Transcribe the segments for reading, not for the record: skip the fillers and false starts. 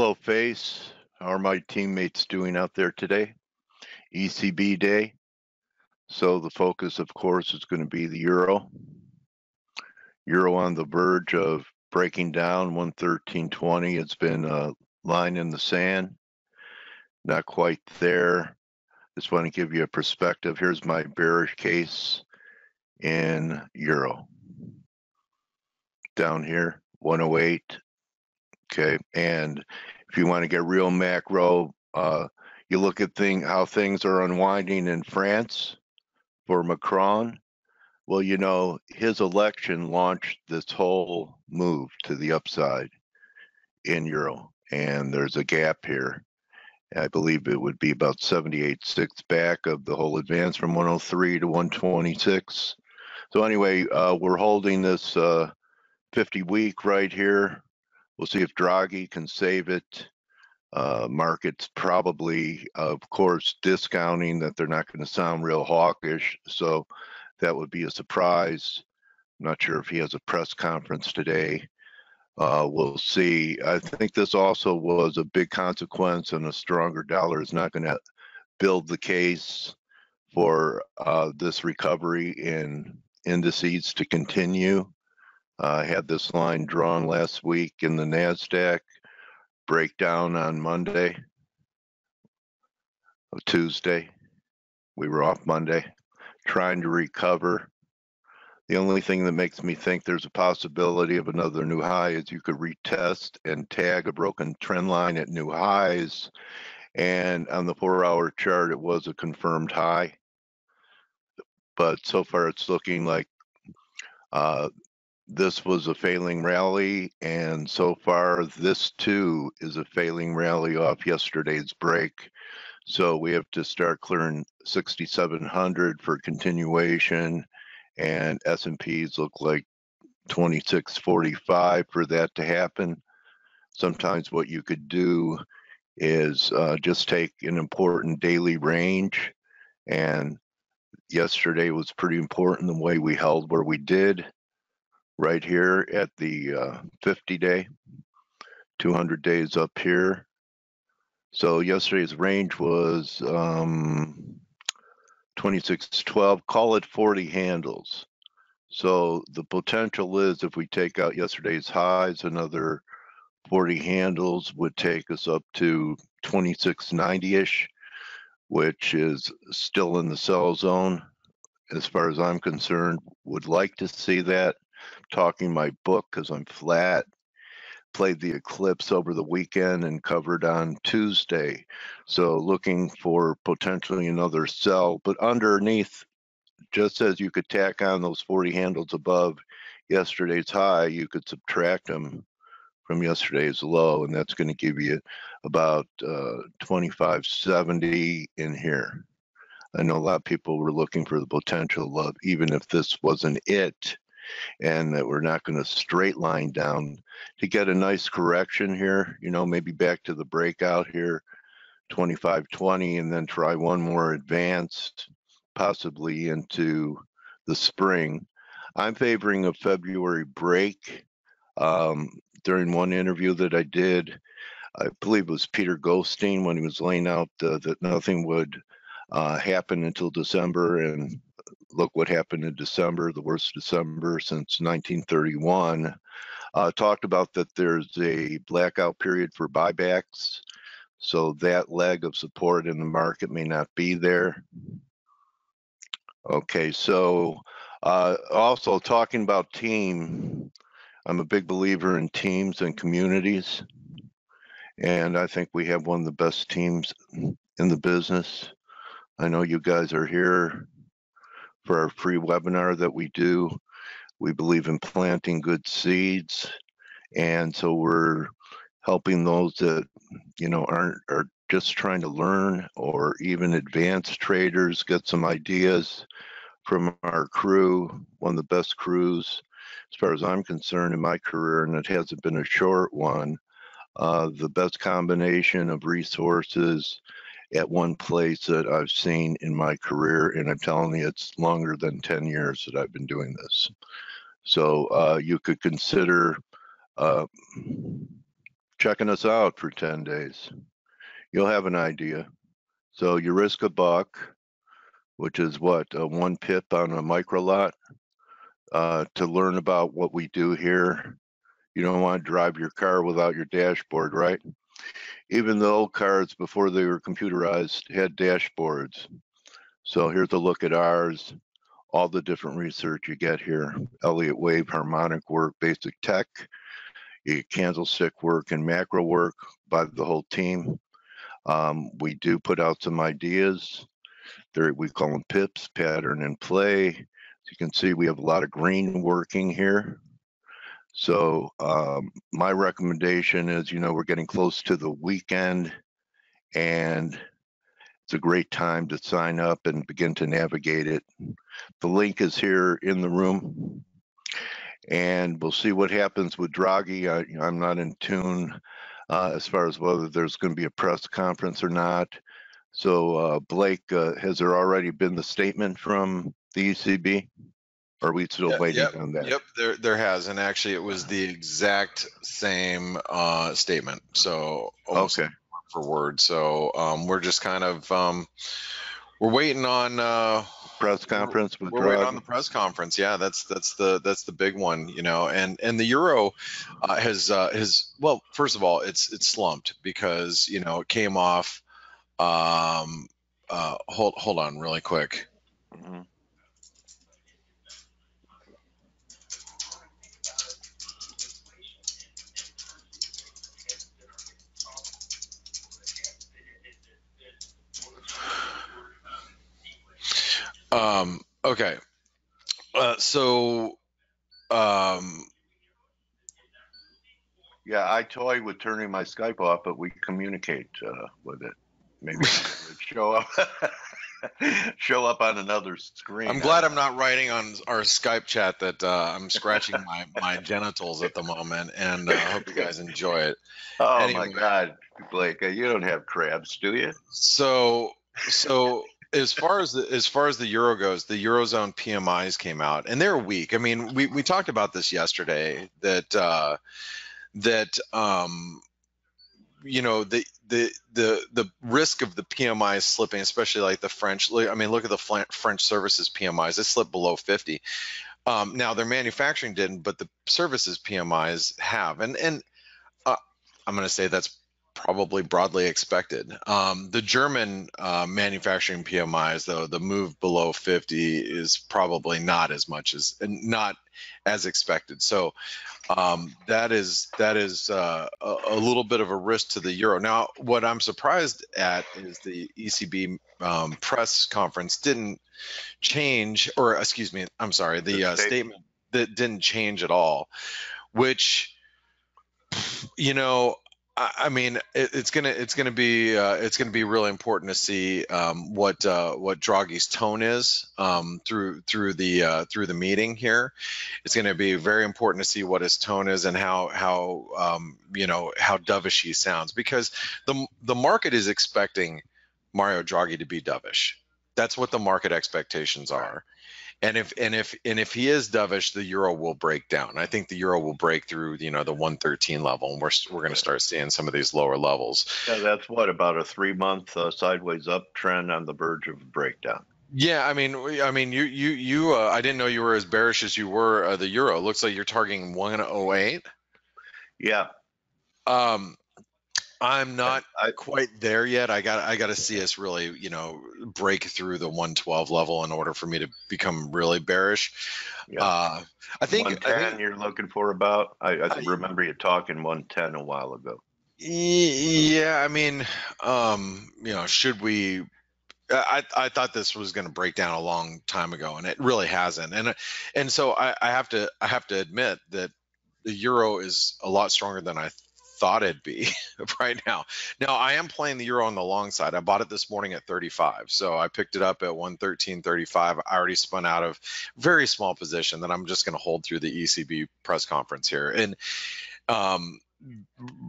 Hello, Face. How are my teammates doing out there today? ECB day. So the focus, of course, is going to be the euro. Euro on the verge of breaking down 113.20. It's been a line in the sand. Not quite there. Just want to give you a perspective. Here's my bearish case in euro. Down here, 108. Okay, and if you want to get real macro, you look at how things are unwinding in France for Macron. Well, you know, his election launched this whole move to the upside in euro, and there's a gap here. I believe it would be about 78.6 back of the whole advance from 103 to 126. So anyway, we're holding this 50-week right here. We'll see if Draghi can save it. Markets probably, of course, discounting that they're not going to sound real hawkish. So that would be a surprise. I'm not sure if he has a press conference today. We'll see. I think this also was a big consequence, and a stronger dollar is not going to build the case for this recovery in indices to continue. I had this line drawn last week in the NASDAQ, breakdown on Monday, Tuesday. We were off Monday, trying to recover. The only thing that makes me think there's a possibility of another new high is you could retest and tag a broken trend line at new highs. And on the 4-hour chart, it was a confirmed high. But so far, it's looking like this was a failing rally, and so far this too is a failing rally off yesterday's break. So we have to start clearing 6,700 for continuation, and S&Ps look like 2645 for that to happen. Sometimes what you could do is just take an important daily range, and yesterday was pretty important the way we held where we did. Right here at the 50-day, 200 days up here. So yesterday's range was 2612, call it 40 handles. So the potential is if we take out yesterday's highs, another 40 handles would take us up to 2690-ish, which is still in the sell zone. As far as I'm concerned, would like to see that. Talking my book because I'm flat. Played the eclipse over the weekend and covered on Tuesday. So looking for potentially another sell, but underneath, just as you could tack on those 40 handles above yesterday's high, you could subtract them from yesterday's low, and that's going to give you about 2570 in here. I know a lot of people were looking for the potential of, even if this wasn't it, and that we're not going to straight line down, to get a nice correction here, you know, maybe back to the breakout here, 2520, and then try one more advanced, possibly into the spring. I'm favoring a February break. During one interview that I did, I believe it was Peter Goldstein, when he was laying out that nothing would happen until December, and look what happened in December, the worst December since 1931. Talked about that there's a blackout period for buybacks, so that leg of support in the market may not be there. Okay, so also talking about team, I'm a big believer in teams and communities, and I think we have one of the best teams in the business. I know you guys are here for our free webinar that we do. We believe in planting good seeds, and so we're helping those that, you know, are just trying to learn, or even advanced traders get some ideas from our crew, one of the best crews as far as I'm concerned in my career, and it hasn't been a short one. The best combination of resources at one place that I've seen in my career, and I'm telling you, it's longer than 10 years that I've been doing this. So you could consider checking us out for 10 days, you'll have an idea. So you risk $1, which is what, 1 pip on a micro lot, to learn about what we do here. You don't want to drive your car without your dashboard, right? Even the old cars before they were computerized had dashboards. So here's a look at ours, all the different research you get here: Elliott wave, harmonic work, basic tech, you get candlestick work and macro work by the whole team. We do put out some ideas. We call them pips, pattern and play. As you can see, we have a lot of green working here. So my recommendation is, we're getting close to the weekend, and it's a great time to sign up and begin to navigate it. The link is here in the room, and we'll see what happens with Draghi. I'm not in tune as far as whether there's going to be a press conference or not. So Blake, has there already been the statement from the ECB? Or are we still waiting on that? Yep, there has, and actually it was the exact same statement. So almost word for word. So we're just kind of we're waiting on press conference with we're waiting on the press conference. Yeah, that's the big one, and the euro has well, first of all, it's slumped because it came off. Hold on really quick. Mm-hmm. Okay. Yeah, I toy with turning my Skype off, but we communicate with it. Maybe show up on another screen. I'm glad I'm not writing on our Skype chat that I'm scratching my genitals at the moment, and I hope you guys enjoy it. Oh anyway. My God, Blake, you don't have crabs, do you? So as far as the euro goes, the eurozone PMIs came out, and they're weak. I mean, we talked about this yesterday that the risk of the PMIs slipping, especially like the French. I mean, look at the French services PMIs; they slipped below 50. Now their manufacturing didn't, but the services PMIs have, and I'm going to say that's probably broadly expected. The German manufacturing PMIs, though, the move below 50 is probably not as expected. So that is a little bit of a risk to the euro. Now, what I'm surprised at is the ECB press conference didn't change, or excuse me, I'm sorry, the statement that didn't change at all, which, I mean, it's gonna be really important to see what Draghi's tone is through the meeting here. It's going to be very important to see what his tone is and how dovish he sounds, because the market is expecting Mario Draghi to be dovish. That's what the market expectations are. And if he is dovish, the euro will break down. I think the euro will break through the 113 level, and we're going to start seeing some of these lower levels. Yeah, that's about a 3-month sideways uptrend on the verge of a breakdown. Yeah, I mean, you I didn't know you were as bearish as you were the euro. It looks like you're targeting 108. Yeah. I'm not quite there yet. I got to see us really, break through the 112 level in order for me to become really bearish. Yeah. I think 110 you're looking for about. I remember you talking 110 a while ago. Yeah, I mean, should we? I thought this was going to break down a long time ago, and it really hasn't. And so I have to admit that the euro is a lot stronger than I thought it'd be right now. Now I am playing the euro on the long side. I bought it this morning at 35, so I picked it up at 113.35. I already spun out of very small position that I'm just going to hold through the ECB press conference here, and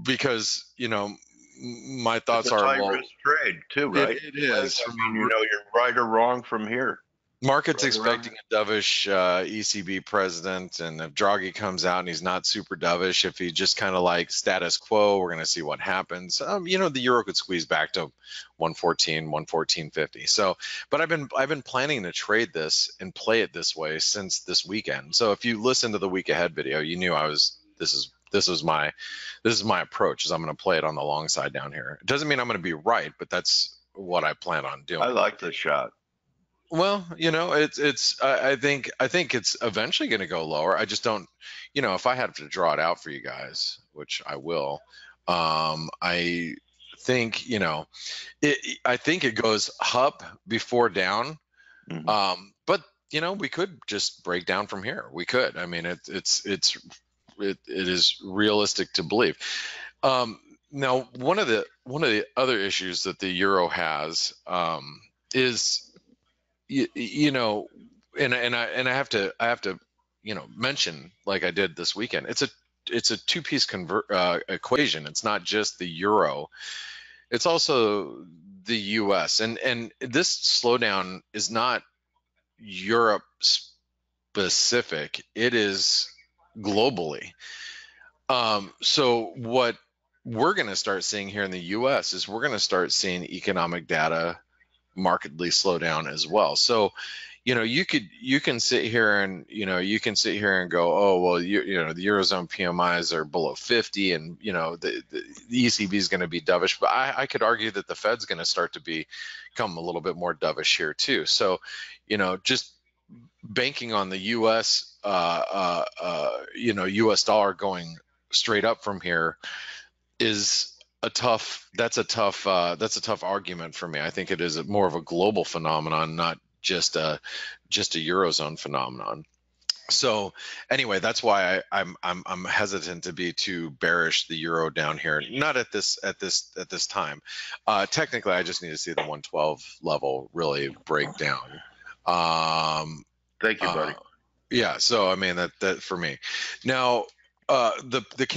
because my thoughts it's a high risk trade too, right? It is. I mean, you're right or wrong from here. Market's Right expecting a dovish ECB president, and if Draghi comes out and he's not super dovish, if he just kind of like status quo, we're going to see what happens. You know, the euro could squeeze back to 114, 114.50. So, but I've been planning to trade this and play it this way since this weekend. So if you listen to the week ahead video, you knew this is my approach. Is I'm going to play it on the long side down here. It doesn't mean I'm going to be right, but that's what I plan on doing. I like the shot. Well, you know, I think it's eventually going to go lower. I just don't, you know, if I had to draw it out for you guys, which I will, I think, you know, I think it goes up before down. Mm-hmm. But you know, we could just break down from here. We could. I mean, it is realistic to believe. Now, one of the other issues that the euro has is, you know, and I have to you know, mention, like I did this weekend, it's a two-piece equation. It's not just the euro, it's also the US, and this slowdown is not Europe specific, it is globally. So what we're going to start seeing here in the US is we're going to start seeing economic data markedly slow down as well. So, you know, you can sit here and, you know, you can sit here and go, oh, well, you know, the Eurozone PMIs are below 50 and, you know, the ECB is going to be dovish, but I could argue that the Fed's going to start to become a little bit more dovish here too. So, you know, just banking on the US, you know, US dollar going straight up from here is that's a tough argument for me. I think it is more of a global phenomenon, not just a Eurozone phenomenon. So anyway, that's why I'm hesitant to be too bearish the euro down here. Not at this time. Technically, I just need to see the 112 level really break down. Thank you, buddy. Yeah. So I mean that for me now. The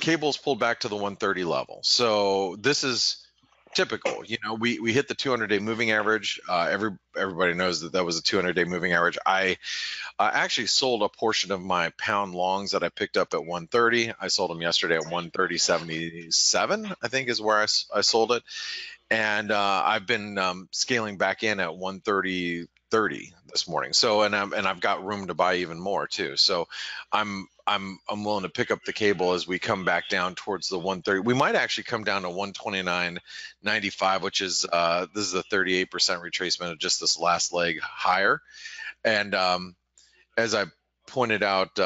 cable's pulled back to the 130 level. So this is typical. You know, we hit the 200-day moving average. Everybody knows that was a 200-day moving average. I actually sold a portion of my pound longs that I picked up at 130. I sold them yesterday at 130.77, I think is where I sold it. And I've been scaling back in at 130.30 this morning. So and I've got room to buy even more too. So I'm willing to pick up the cable as we come back down towards the 130. We might actually come down to 129.95, which is this is a 38% retracement of just this last leg higher. And as I pointed out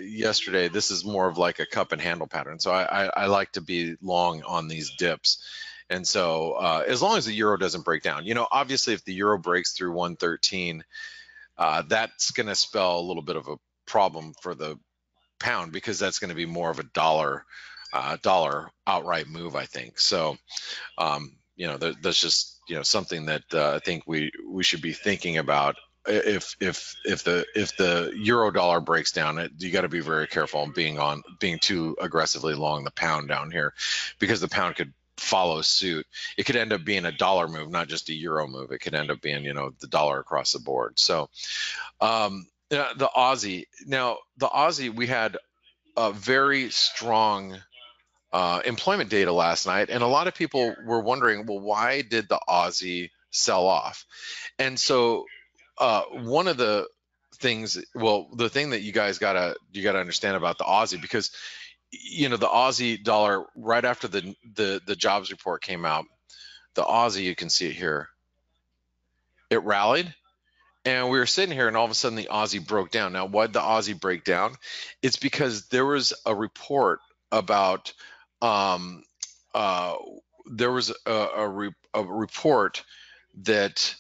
yesterday, this is more of like a cup and handle pattern. So I like to be long on these dips. And so as long as the euro doesn't break down, you know, obviously if the euro breaks through 113, that's going to spell a little bit of a problem for the pound, because that's going to be more of a dollar outright move, I think. So, you know, that's just, you know, something that I think we should be thinking about. If the euro dollar breaks down, you got to be very careful on being too aggressively long the pound down here, because the pound could follow suit. It could end up being a dollar move, not just a euro move. It could end up being, you know, the dollar across the board. So the Aussie, we had a very strong employment data last night, and a lot of people were wondering, well, why did the Aussie sell off? And so one of the things, well, the thing that you guys gotta understand about the Aussie, because you know, the Aussie dollar, right after the jobs report came out, the Aussie, you can see it here, it rallied, and we were sitting here, and all of a sudden the Aussie broke down. Now, why did the Aussie break down? It's because there was a report about there was a report that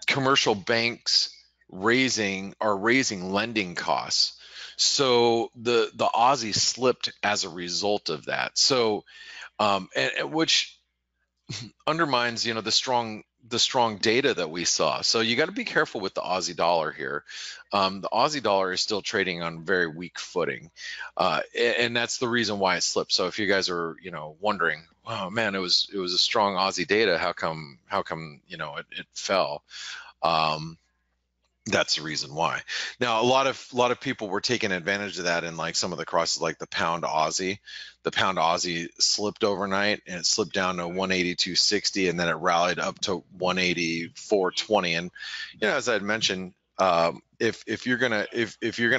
commercial banks are raising lending costs. So the Aussie slipped as a result of that. So, and which undermines, you know, the strong data that we saw. So you got to be careful with the Aussie dollar here. The Aussie dollar is still trading on very weak footing, and that's the reason why it slipped. So if you guys are, you know, wondering, oh man, it was a strong Aussie data, how come you know it fell? That's the reason why. Now, a lot of people were taking advantage of that in like some of the crosses, like the pound Aussie. The pound Aussie slipped overnight, and it slipped down to 182.60, and then it rallied up to 184.20. And you know, as I had mentioned, if you're gonna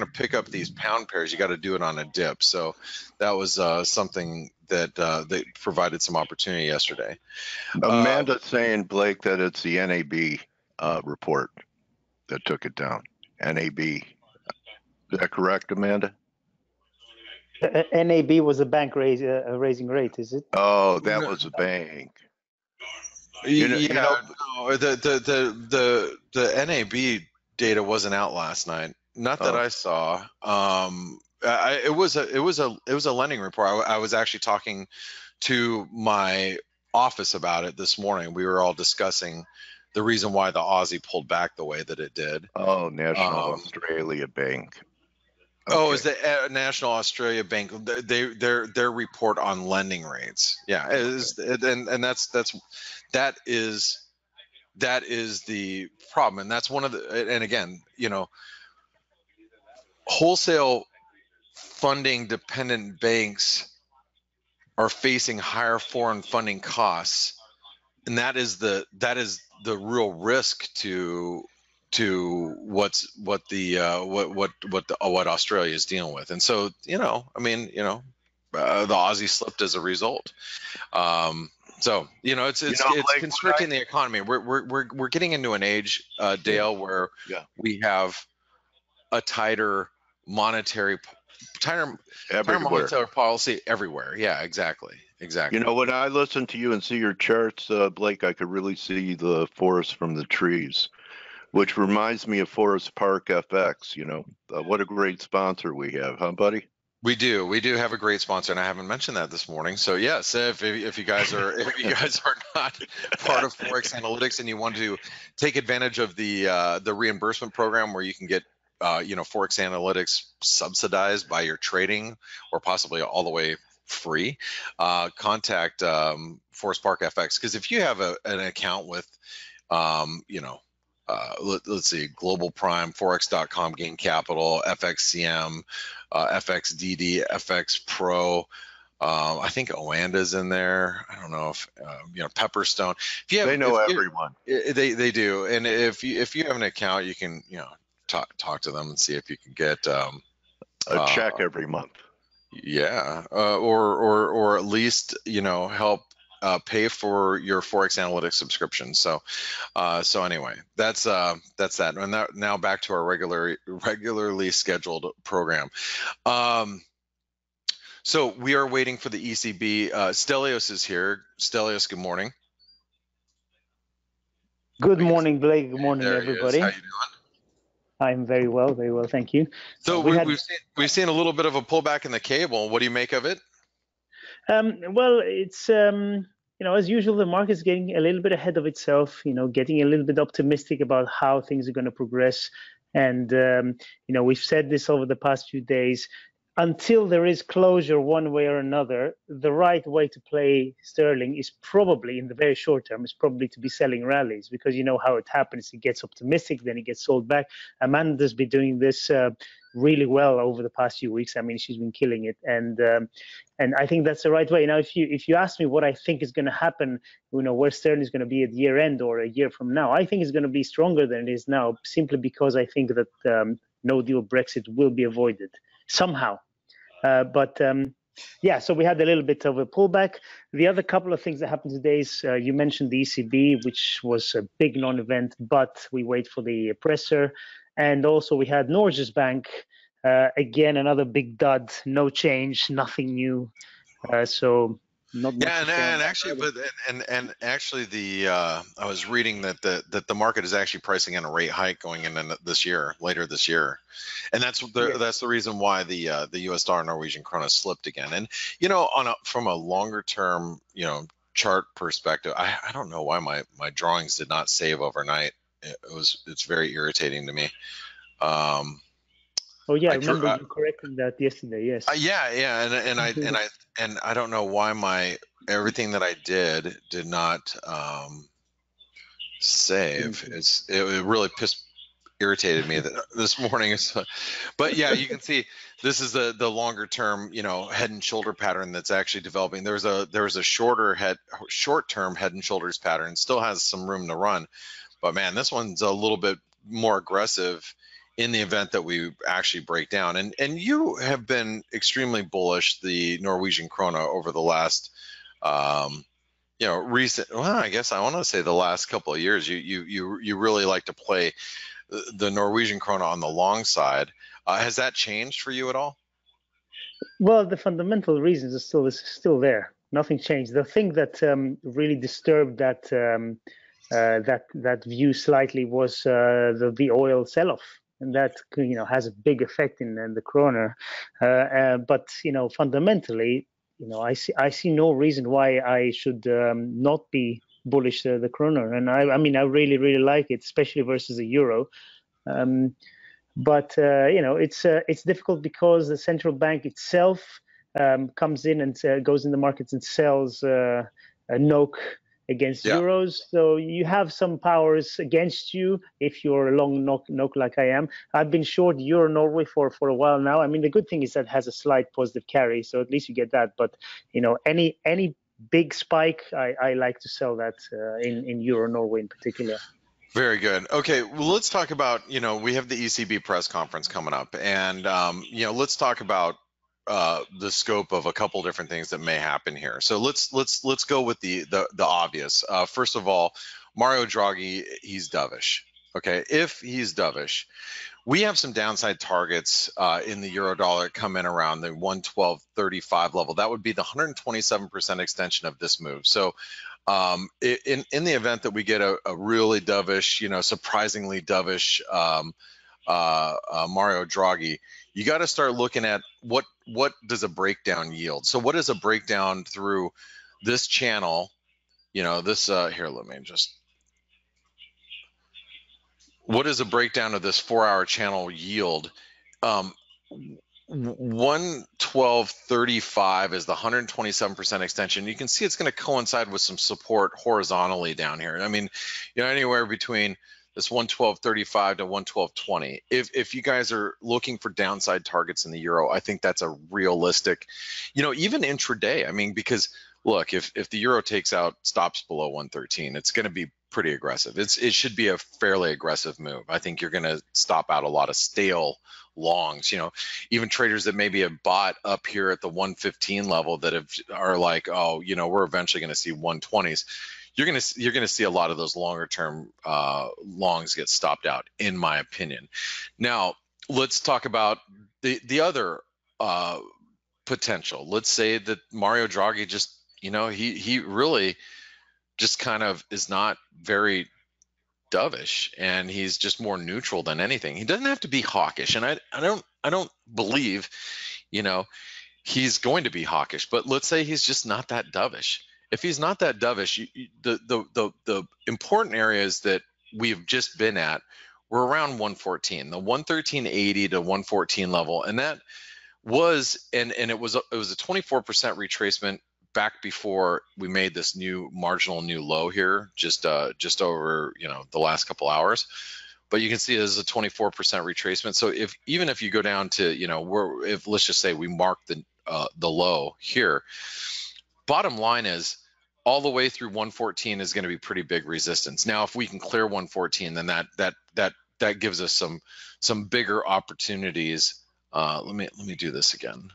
pick up these pound pairs, you got to do it on a dip. So that was something that that provided some opportunity yesterday. Amanda's saying, Blake, that it's the NAB report that took it down. NAB. Is that correct, Amanda? NAB was a bank raising rate, is it? Oh, that was a bank. You know, no, the NAB data wasn't out last night. Not that I saw. It was a lending report. I was actually talking to my office about it this morning. We were all discussing the reason why the Aussie pulled back the way that it did. Oh, National Australia Bank. Okay. Oh, is the National Australia Bank? Their report on lending rates. Yeah, and that is the problem, and that's one of the. And again, you know, wholesale funding dependent banks are facing higher foreign funding costs, and that is the real risk to what Australia is dealing with. And so, you know, I mean, you know, the Aussie slipped as a result. So, you know, it's constricting the economy. We're getting into an age, Dale, where we have a tighter monetary policy everywhere. Yeah, exactly. You know, when I listen to you and see your charts, Blake, I could really see the forest from the trees, which reminds me of Forest Park FX. You know, what a great sponsor we have, huh, buddy? We do have a great sponsor, and I haven't mentioned that this morning. So yes, if you guys are not part of ForexAnalytix and you want to take advantage of the reimbursement program where you can get you know, ForexAnalytix subsidized by your trading, or possibly all the way free, contact Forest Park FX, because if you have an account with you know, let's see, Global Prime, Forex.com, Gain Capital, FXCM, FXDD, FX Pro, I think Oanda's in there. I don't know if you know, Pepperstone. If you have, they know everyone. They do, and if you have an account, you can, you know, talk to them and see if you can get a check every month. Yeah, or at least, you know, help pay for your ForexAnalytix subscription. So anyway, that's that. And now back to our regularly scheduled program. So we are waiting for the ECB. Stelios is here. Stelios, good morning. Good morning, Blake. Good morning, everybody. How you doing? I'm very well, thank you. So we've seen a little bit of a pullback in the cable. What do you make of it? Well, it's you know, as usual, the market's getting a little bit ahead of itself. You know, getting a little bit optimistic about how things are going to progress. And you know, we've said this over the past few days. Until there is closure one way or another, the right way to play sterling is probably, in the very short term, is probably to be selling rallies, because you know how it happens. It gets optimistic, then it gets sold back. Amanda's been doing this really well over the past few weeks. I mean, she's been killing it, and I think that's the right way. Now, if you ask me what I think is going to happen, you know, where sterling is going to be at year end or a year from now, I think it's going to be stronger than it is now, simply because I think that no deal Brexit will be avoided somehow. Yeah, so we had a little bit of a pullback. The other couple of things that happened today is you mentioned the ECB, which was a big non-event, but we wait for the presser. And also we had Norges Bank, again, another big dud, no change, nothing new. So not much. Yeah, and actually the I was reading that the market is actually pricing in a rate hike going in this year, later this year, and that's the reason why the U.S. dollar Norwegian krone slipped again. And you know, from a longer term, you know, chart perspective, I don't know why my drawings did not save overnight. It's very irritating to me. Oh yeah, I remember you correcting that yesterday. Yes. Yeah, and I don't know why everything that I did not save. It really irritated me this morning. But yeah, you can see this is the longer term, head and shoulder pattern that's actually developing. There's a short term head and shoulders pattern, still has some room to run, but man, this one's a little bit more aggressive in the event that we actually break down. And you have been extremely bullish the Norwegian krona over the last recent, well, I guess I want to say the last couple of years. You really like to play the Norwegian krona on the long side. Has that changed for you at all? Well, the fundamental reasons are still there. Nothing changed. The thing that really disturbed that that view slightly was the oil sell-off, and that has a big effect in the krona. But fundamentally, I see no reason why I should not be bullish the krona, and I mean I really like it, especially versus the euro. But it's difficult because the central bank itself comes in and goes in the markets and sells a NOK against euros. So you have some powers against you if you're a long NOK like I am. I've been short Euro Norway for a while now. I mean, the good thing is that it has a slight positive carry, so at least you get that. But any big spike, I like to sell that in Euro Norway in particular. Very good. Okay, well, let's talk about, we have the ECB press conference coming up, and let's talk about the scope of a couple different things that may happen here. So let's go with the obvious. First of all, Mario Draghi, he's dovish. Okay, if he's dovish, we have some downside targets in the euro dollar come in around the 112.35 level. That would be the 127% extension of this move. So in the event that we get a really dovish, surprisingly dovish Mario Draghi, you got to start looking at what does a breakdown yield. So what is a breakdown through this channel? This here, let me just. What is a breakdown of this 4-hour channel yield? 112.35 is the 127% extension. You can see it's going to coincide with some support horizontally down here. I mean, anywhere between this 112.35 to 112.20. If you guys are looking for downside targets in the euro, I think that's a realistic, even intraday. I mean, because look, if the euro stops below 113, it's going to be pretty aggressive. It should be a fairly aggressive move. I think you're going to stop out a lot of stale longs. Even traders that maybe have bought up here at the 115 level that are like, oh, we're eventually going to see 120s. You're going to see a lot of those longer term longs get stopped out, in my opinion. Now let's talk about the other potential. Let's say that Mario Draghi just he really just kind of is not very dovish, and he's just more neutral than anything. He doesn't have to be hawkish, and I don't believe he's going to be hawkish, but let's say he's just not that dovish. If he's not that dovish, the important areas that we've just been at were around 114, the 113.80 to 114 level, and that was it was a 24% retracement back before we made this marginal new low here, just over the last couple hours. But you can see there's a 24% retracement. So even if you go down to let's just say we mark the low here, bottom line is all the way through 114 is going to be pretty big resistance. Now, if we can clear 114, then that gives us some bigger opportunities. Let me do this again.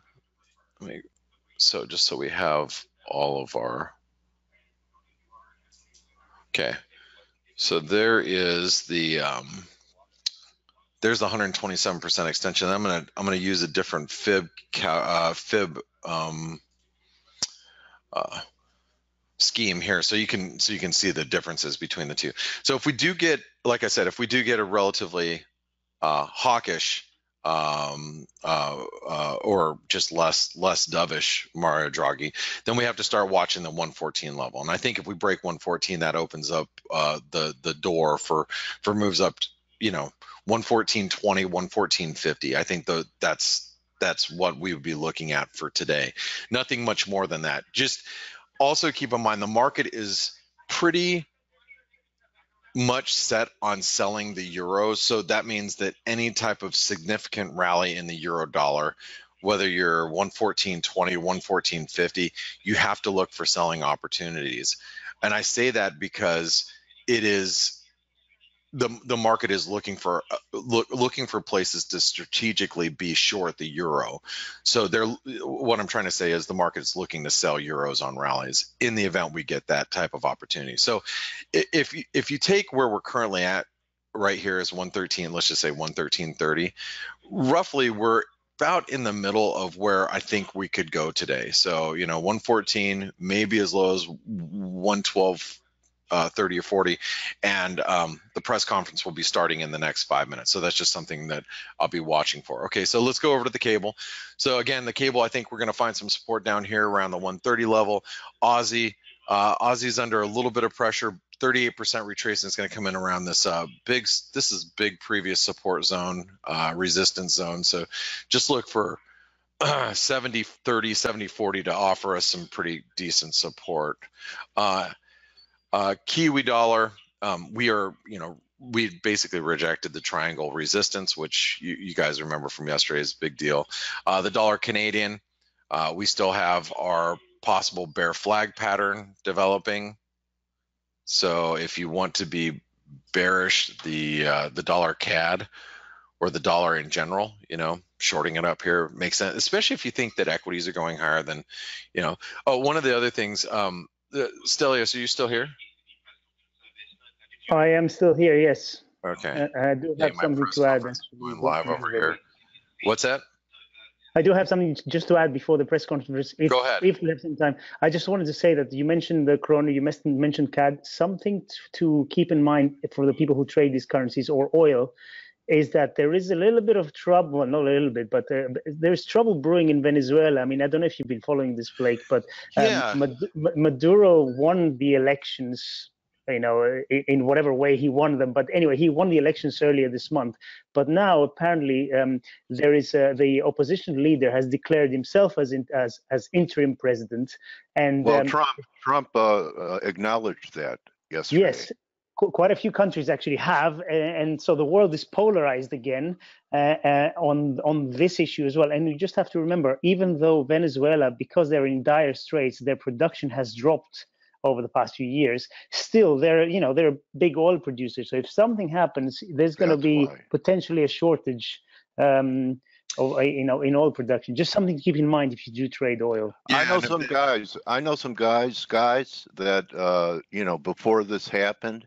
So just so we have all of our, okay. So there is the there's the 127% extension. I'm gonna use a different fib scheme here, so you can see the differences between the two. So if we do get, like I said, if we do get a relatively hawkish or just less dovish Mario Draghi, then we have to start watching the 114 level. And I think if we break 114, that opens up the door for moves up, 114.20, 114.50. I think that's what we would be looking at for today. Nothing much more than that. Just also keep in mind the market is pretty much set on selling the euro, so that means that any type of significant rally in the euro dollar, whether you're 114.20, 114.50, you have to look for selling opportunities. And I say that because it is the market is looking for places to strategically be short the euro. So what I'm trying to say is the market is looking to sell euros on rallies in the event we get that type of opportunity. So if you take where we're currently at right here is 113, let's just say 113.30, roughly we're about in the middle of where I think we could go today. So 114, maybe as low as 112. 30 or 40, and the press conference will be starting in the next 5 minutes. So that's just something that I'll be watching for. Okay, so let's go over to the cable. So again, the cable, I think we're going to find some support down here around the 130 level. Aussie's under a little bit of pressure. 38% retracement is going to come in around this big previous support zone, resistance zone. So just look for 70-30, 70-40 to offer us some pretty decent support. Kiwi dollar, we basically rejected the triangle resistance, which you guys remember from yesterday's big deal. The dollar Canadian, we still have our possible bear flag pattern developing. So if you want to be bearish, the dollar CAD or the dollar in general, shorting it up here makes sense, especially if you think that equities are going higher than, Oh, one of the other things, Stelios, are you still here? I am still here, yes. Okay. I do have something to add. Going live over here. What's that? I do have something just to add before the press conference. Go ahead. If we have some time. I just wanted to say that you mentioned the krona, you mentioned CAD. Something to keep in mind for the people who trade these currencies or oil is that there is a little bit of trouble, not a little bit, but there's trouble brewing in Venezuela. I mean, I don't know if you've been following this, Blake, but Maduro won the elections, in whatever way he won them. But anyway, he won the elections earlier this month. But now apparently there is the opposition leader has declared himself as interim president. And Trump acknowledged that yesterday. Yes. Quite a few countries actually have, and so the world is polarized again on this issue as well. And you just have to remember, even though Venezuela, because they're in dire straits, their production has dropped over the past few years, still they're a big oil producer. So if something happens, there's going to be potentially a shortage in oil production. Just something to keep in mind if you do trade oil. I know some guys that before this happened,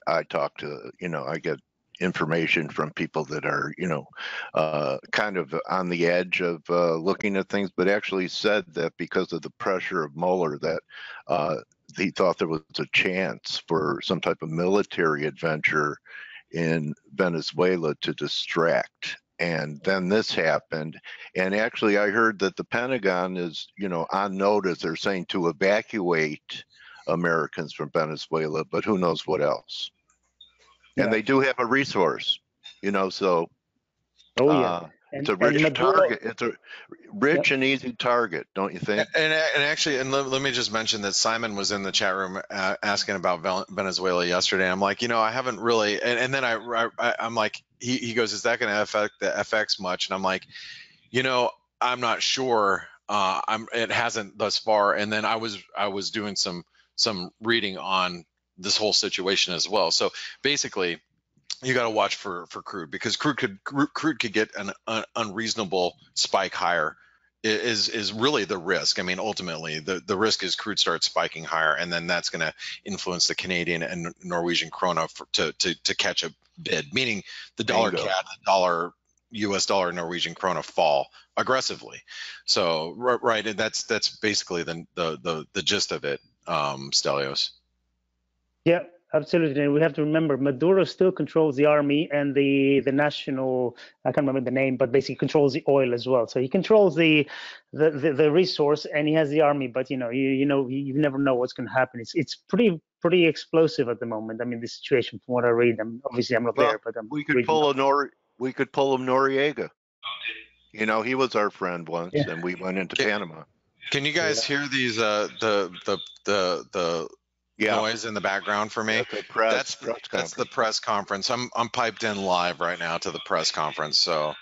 I talk to, I get information from people that are, kind of on the edge of looking at things, but actually said that because of the pressure of Mueller that he thought there was a chance for some type of military adventure in Venezuela to distract. And then this happened. And actually, I heard that the Pentagon is, on notice. They're saying to evacuate Americans from Venezuela, but who knows what else. And they do have a resource, so it's a rich target. It's a rich and easy target, don't you think? And actually, let me just mention that Simon was in the chat room asking about Venezuela yesterday. I'm like, I haven't really, and then I'm like, he goes, is that going to affect the FX much? And I'm like, I'm not sure. It hasn't thus far. And then I was doing some reading on this whole situation as well. So basically, you got to watch for crude, because crude could get an unreasonable spike higher. Is really the risk. I mean, ultimately, the risk is crude starts spiking higher, and then that's going to influence the Canadian and Norwegian krona to catch a bid, meaning the dollar CAD, the dollar US dollar, Norwegian krona fall aggressively. So right, and that's basically the gist of it. Stelios. Yeah, Absolutely, and we have to remember Maduro still controls the army and the national. I can't remember the name, but basically controls the oil as well. So he controls the resource, and he has the army. But you never know what's going to happen. It's pretty explosive at the moment. I mean, the situation from what I read. Obviously I'm not there, but we could pull a Noriega. You know, he was our friend once, and we went into Panama. Can you guys hear these the noise in the background for me? That's the press conference. I'm piped in live right now to the press conference, so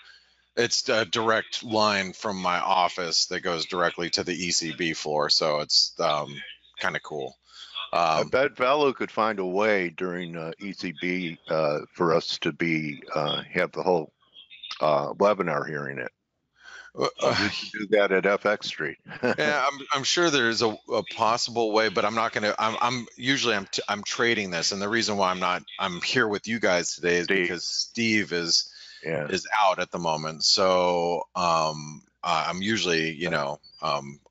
it's a direct line from my office that goes directly to the ECB floor. So it's kind of cool. I bet Velu could find a way during ECB for us to have the whole webinar hearing it. We can do that at FX Street. Yeah, I'm sure there's a possible way, but I'm not gonna. I'm trading this, and the reason why I'm here with you guys today is because Steve is out at the moment. So I'm usually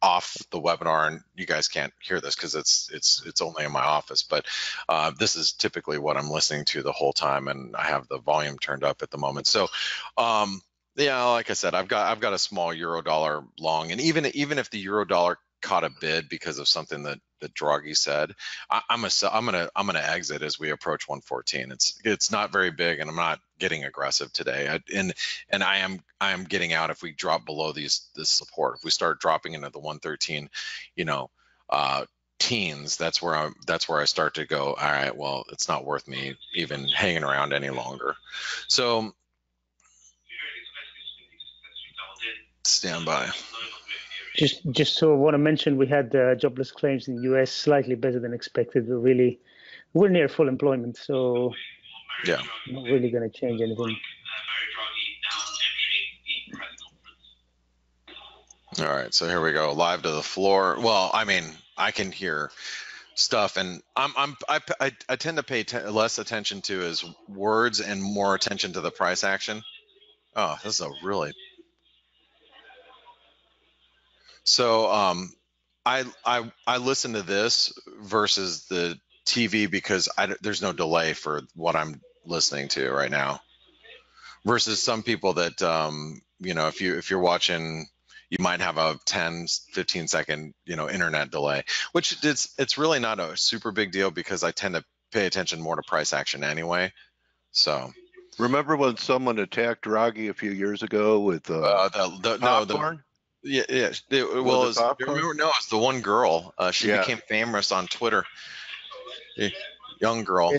off the webinar, and you guys can't hear this because it's only in my office. But this is typically what I'm listening to the whole time, and I have the volume turned up at the moment. So. Yeah, like I said, I've got a small euro dollar long, and even if the euro dollar caught a bid because of something that Draghi said, I'm gonna exit as we approach 114. It's not very big, and I'm not getting aggressive today. I am getting out if we drop below this support. If we start dropping into the 113, teens, that's where I start to go. All right, well, it's not worth me even hanging around any longer. So. Stand by. Just so I want to mention, we had jobless claims in the US slightly better than expected. We're near full employment, so yeah, not really going to change anything. All right, so here we go, live to the floor. Well, I mean, I can hear stuff, and I tend to pay less attention to his words and more attention to the price action. Oh, this is a really. So I listen to this versus the TV because there's no delay for what I'm listening to right now. Versus some people that if you're watching, you might have a 10-15 second internet delay, which it's really not a super big deal because I tend to pay attention more to price action anyway. So. Remember when someone attacked Draghi a few years ago with popcorn? Yeah. It's the one girl. She became famous on Twitter. Young girl. Yeah,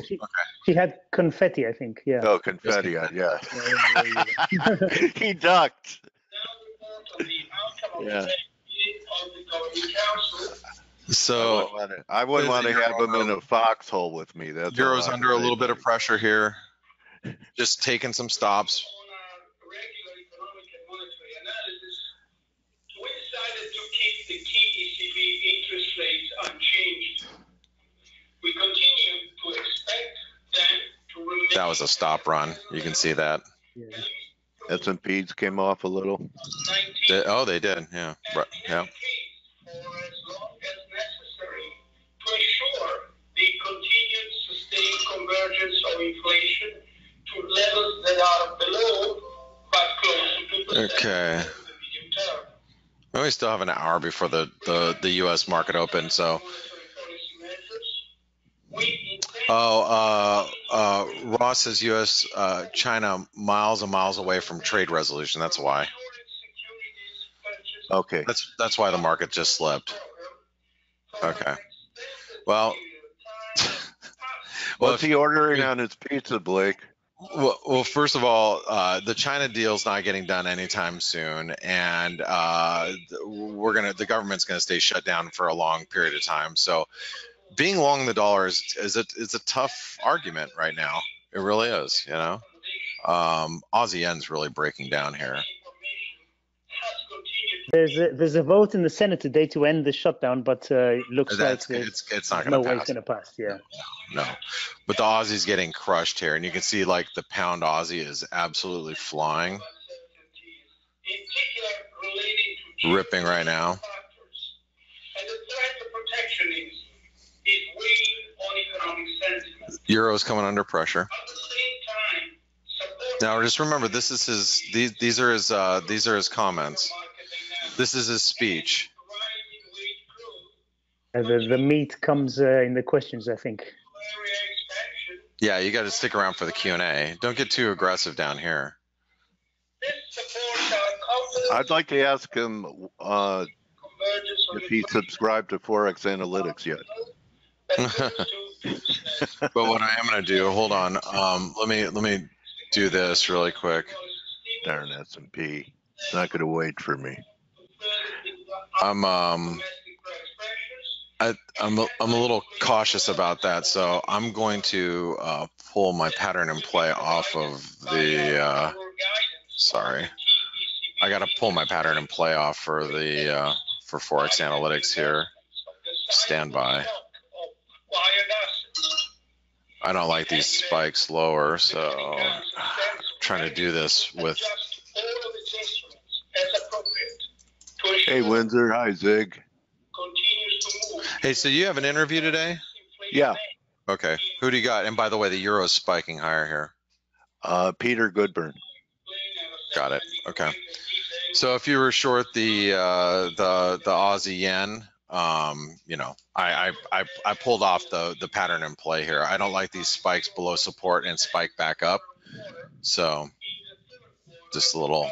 she had confetti, I think. Yeah. Oh, confetti! Yeah. He ducked. Yeah. So I wouldn't want to have him in a foxhole with me. That's Euro's under a little bit of pressure here. Just taking some stops. We continue to expect them to remain. That was a stop run. You can see that. Yeah. S&Ps came off a little. They did. Yeah. Right. Yeah. For as long as necessary to ensure the continued sustained convergence of inflation to levels that are below but close to 2%. Okay. In the medium term. Well, we still have an hour before the U.S. market opens, so. Ross says U.S. China miles and miles away from trade resolution. That's why. Okay. That's why the market just slipped. Okay. Well. What's he ordering on his pizza, Blake? Well, first of all, the China deal's not getting done anytime soon, and the government's gonna stay shut down for a long period of time. So. Being long the dollar is a tough argument right now. It really is, Aussie yen's really breaking down here. There's a vote in the Senate today to end the shutdown, but it looks like it's not going to pass. No way it's going to pass. Yeah. No, but the Aussie's getting crushed here, and you can see like the pound Aussie is absolutely flying, ripping right now. Euro's coming under pressure. At the same time, support Now, just remember, this is his. These are his comments. This is his speech. The meat comes in the questions, I think. Yeah, you got to stick around for the Q&A. Don't get too aggressive down here. I'd like to ask him if he subscribed to ForexAnalytix yet. But what I am going to do, hold on. Let me do this really quick. Darn S&P, it's not going to wait for me. I'm a little cautious about that, so I'm going to pull my pattern and play off of the. Sorry, I got to pull my pattern and play off for the for ForexAnalytix here. Stand by. I don't like these spikes lower, so I'm trying to do this with. Hey, Windsor. Hi, Zig. Hey, so you have an interview today? Yeah. Okay. Who do you got? And by the way, the euro is spiking higher here. Peter Goodburn. Got it. Okay. So if you were short the Aussie yen, you know, I pulled off the pattern in play here. I don't like these spikes below support and spike back up. So just a little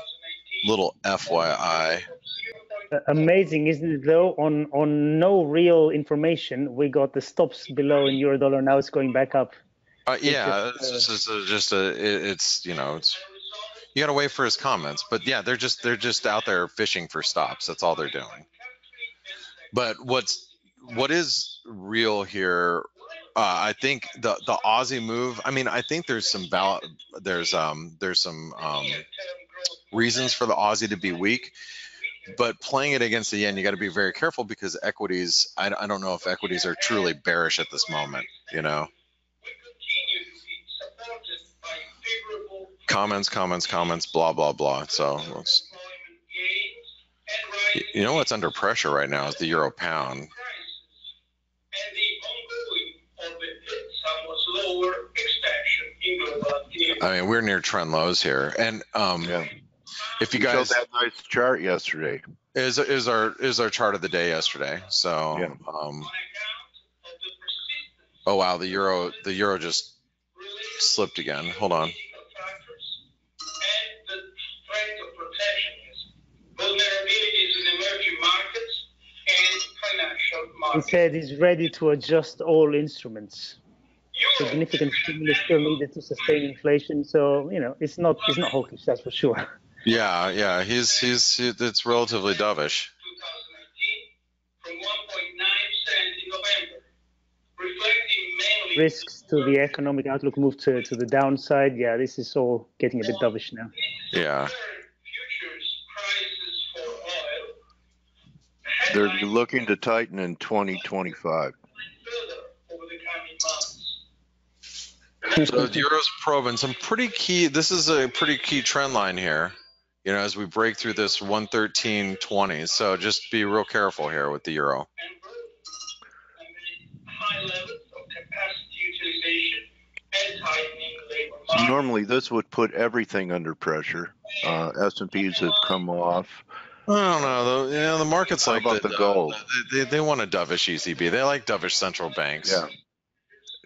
FYI. Amazing, isn't it? Though on no real information, we got the stops below in euro dollar. Now it's going back up. Yeah, it's you know, it's you got to wait for his comments. But yeah, they're just out there fishing for stops. That's all they're doing. But what is real here? I think the Aussie move. I mean, I think there's some reasons for the Aussie to be weak. But playing it against the yen, you got to be very careful because equities, I don't know if equities are truly bearish at this moment, you know. Comments, blah, blah, blah. So let's, you know what's under pressure right now is the euro pound. I mean, we're near trend lows here. And yeah. If you guys showed that nice chart yesterday, is our chart of the day yesterday. So yeah. Oh wow, the euro just slipped again. Hold on. He said he's ready to adjust all instruments. Significant stimulus still needed to sustain inflation. So you know, it's not hawkish, that's for sure. Yeah, it's relatively dovish. Risks to the economic outlook move to the downside. Yeah, this is all getting a bit dovish now. Yeah. They're looking to tighten in 2025. So the euro's probing some pretty key. This is a pretty key trend line here. You know, as we break through this 113.20, so just be real careful here with the euro. So normally this would put everything under pressure. S&Ps have come off. I don't know. You know, the market's How like about the gold? They want a dovish ECB. They like dovish central banks. Yeah.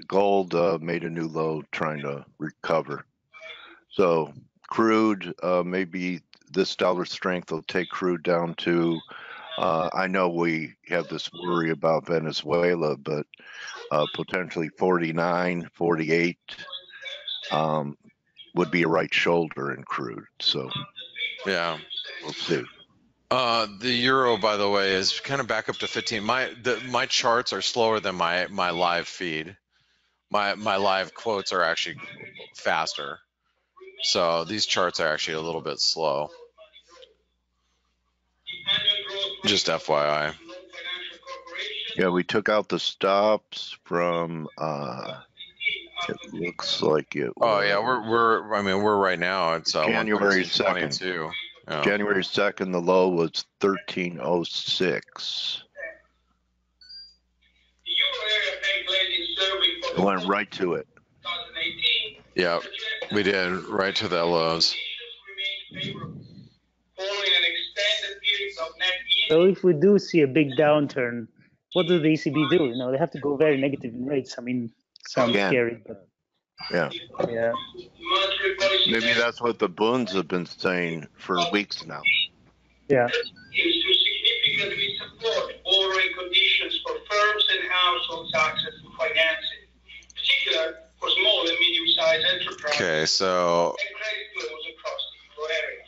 Gold made a new low trying to recover. So crude, maybe this dollar strength will take crude down to, I know we have this worry about Venezuela, but potentially 49, 48 would be a right shoulder in crude. So yeah, we'll see. The euro, by the way, is kind of back up to 15. My charts are slower than my live feed. My live quotes are actually faster. So these charts are actually a little bit slow. Just FYI. Yeah, we took out the stops from. It looks like it. Oh yeah, we're right now. It's January 2nd. Yeah. January 2nd, the low was 1306. It went right to it. Yeah, we did right to the lows. So if we do see a big downturn, what do the ECB do? You know, they have to go very negative in rates. I mean, sounds Again. scary, but Yeah. yeah. Maybe that's what the Bunds have been saying for weeks now. Yeah. Is to significantly support borrowing conditions for firms and households' access to financing, in particular for small and medium-sized enterprises. Okay, so and credit flows across the euro area.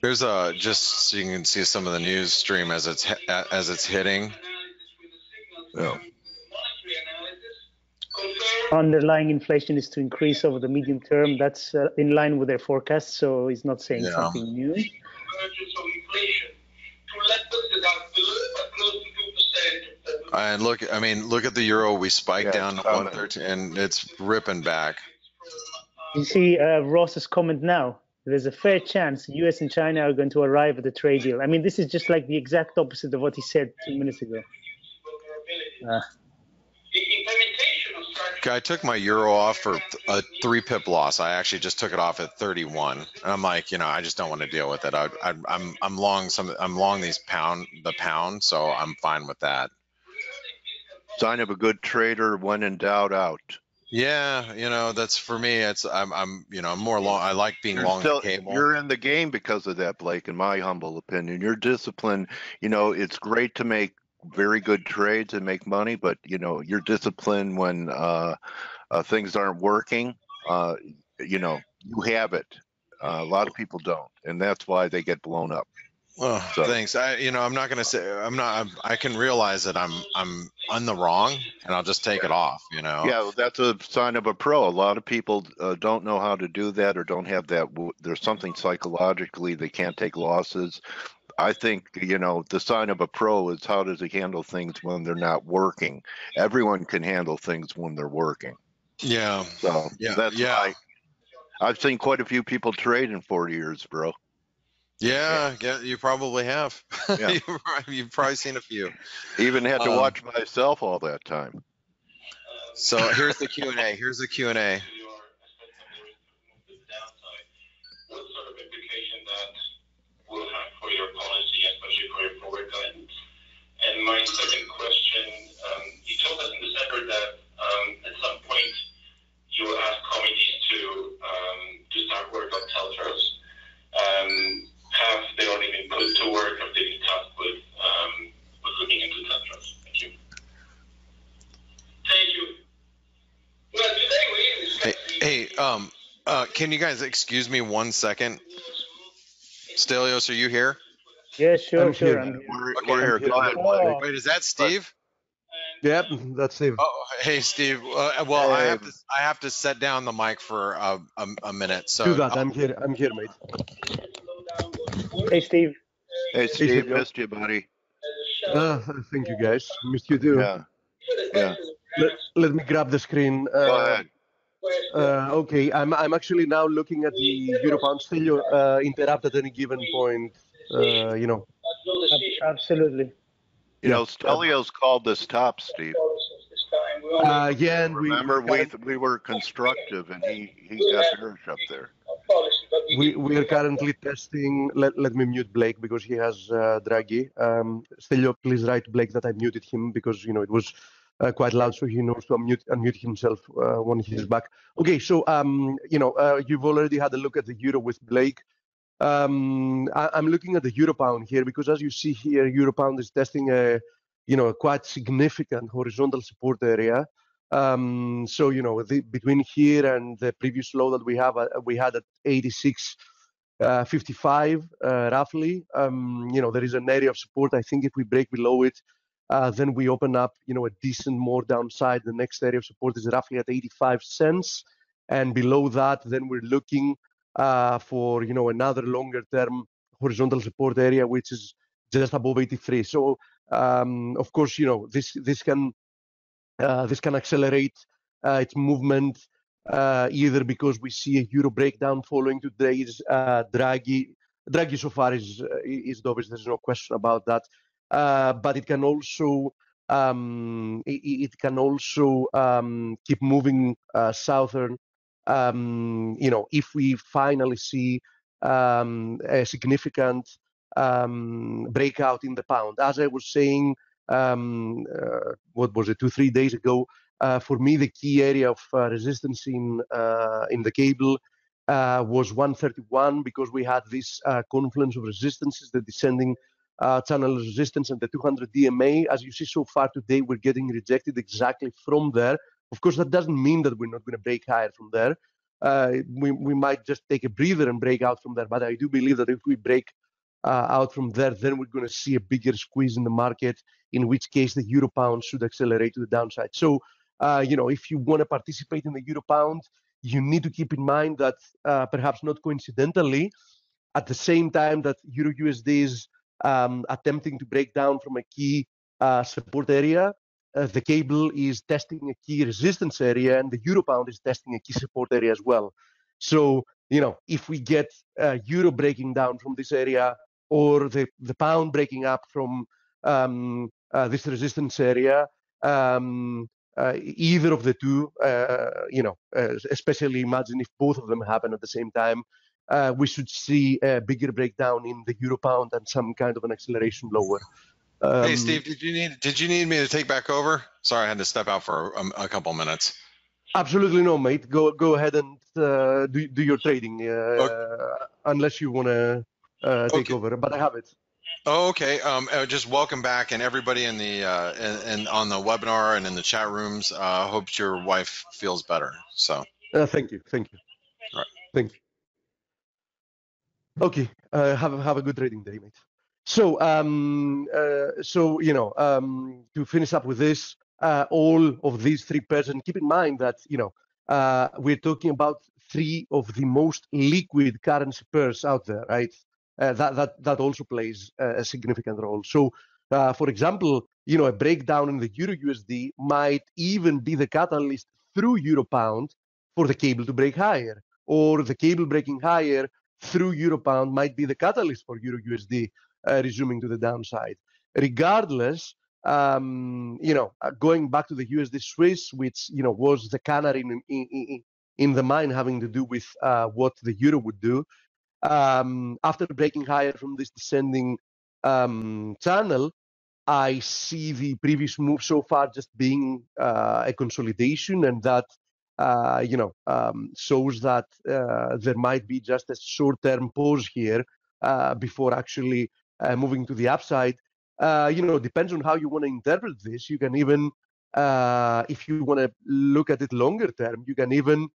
there's a just so you can see some of the news stream as it's hitting. Yeah. Underlying inflation is to increase over the medium term. That's in line with their forecast, so he's not saying something new. And look at the euro. We spiked down to 113, and it's ripping back. You see Ross's comment now. There's a fair chance US and China are going to arrive at a trade deal. I mean, this is just like the exact opposite of what he said 2 minutes ago. I took my euro off for a 3-pip loss. I actually just took it off at 31. And I'm like, I just don't want to deal with it. I'm long the pound, so I'm fine with that. Sign of a good trader: when in doubt, out. Yeah, that's for me. It's I'm more long. I like being long the cable. You're in the game because of that, Blake. In my humble opinion, your discipline. It's great to make very good trades and make money, but your discipline when things aren't working, you have it. A lot of people don't, and that's why they get blown up. Oh, so. Thanks. I'm not gonna say I can realize that I'm on the wrong, and I'll just take it off. Yeah, that's a sign of a pro. A lot of people don't know how to do that, or don't have that. There's something psychologically they can't take losses. I think the sign of a pro is how does he handle things when they're not working. Everyone can handle things when they're working. Yeah. So that's why I've seen quite a few people trade in 40 years, bro. Yeah, you probably have. Yeah. You've probably seen a few. Even had to watch myself all that time. So here's the Q&A. What sort of implication that will have for your policy, especially for your forward guidance? And my second question, you told us in December that at some point you will ask committees to start work on TLTROs. Have they already been put to work? Have they been tasked with looking into TLTROs? Thank you. Thank you. Well, today we can you guys excuse me 1 second? Stelios, are you here? Yeah, sure. I'm here. We're here. Go ahead. Wait, is that Steve? Yep, that's Steve. Oh, hey, Steve. Well, hey. I have to set down the mic for a minute. So do that. I'm here, mate. Hey, Steve. Hey, Steve. Missed you, buddy. Thank you, guys. Missed you too. Yeah. Let me grab the screen. Go ahead. Okay, I'm actually now looking at the Euro-Pound. Still interrupt at any given point. Absolutely. Stelios called this top, Steve. Yeah, and remember we were constructive, and he got bearish up there. We are currently testing. Let me mute Blake because he has Draghi. Stelio, please write Blake that I muted him because it was quite loud, so he knows to unmute himself when he's back. Okay, so you've already had a look at the euro with Blake. I'm looking at the Euro-Pound here because, as you see here, Euro-Pound is testing a quite significant horizontal support area. So between here and the previous low that we had at 86.55 roughly. There is an area of support. I think if we break below it, then we open up a decent more downside. The next area of support is roughly at 85 cents, and below that, then we're looking for another longer term horizontal support area, which is just above 83. So of course this can accelerate its movement either because we see a euro breakdown following today's Draghi so far is dovish. There's no question about that, but it can also keep moving southern if we finally see a significant breakout in the pound. As I was saying, what was it, 2-3 days ago, for me, the key area of resistance in the cable was 131, because we had this confluence of resistances, the descending channel resistance and the 200 DMA. As you see so far today, we're getting rejected exactly from there. Of course, that doesn't mean that we're not going to break higher from there. We might just take a breather and break out from there. But I do believe that if we break out from there, then we're going to see a bigger squeeze in the market, in which case the euro pound should accelerate to the downside. So, if you want to participate in the euro pound, you need to keep in mind that perhaps not coincidentally, at the same time that euro USD is attempting to break down from a key support area, the cable is testing a key resistance area, and the euro pound is testing a key support area as well. So, if we get euro breaking down from this area, or the pound breaking up from this resistance area, either of the two, especially imagine if both of them happen at the same time, we should see a bigger breakdown in the euro pound and some kind of an acceleration lower. Hey Steve, did you need me to take back over? Sorry, I had to step out for a couple minutes. Absolutely no, mate. Go ahead and do your trading, unless you want to take over. But I have it. Oh, okay. Just welcome back, and everybody in the and on the webinar and in the chat rooms. Hope your wife feels better. So. Thank you. All right. Thank you. Okay. Have a good trading day, mate. So, to finish up with this, all of these three pairs, and keep in mind that we're talking about three of the most liquid currency pairs out there, right? That also plays a significant role. So, for example, a breakdown in the euro USD might even be the catalyst through euro pound for the cable to break higher, or the cable breaking higher through euro pound might be the catalyst for euro USD resuming to the downside. Regardless, going back to the USD Swiss, which was the canary in the mine, having to do with what the euro would do. After breaking higher from this descending channel, I see the previous move so far just being a consolidation, and that shows that there might be just a short-term pause here before actually moving to the upside. Depends on how you want to interpret this. You can even, if you want to look at it longer term, you can even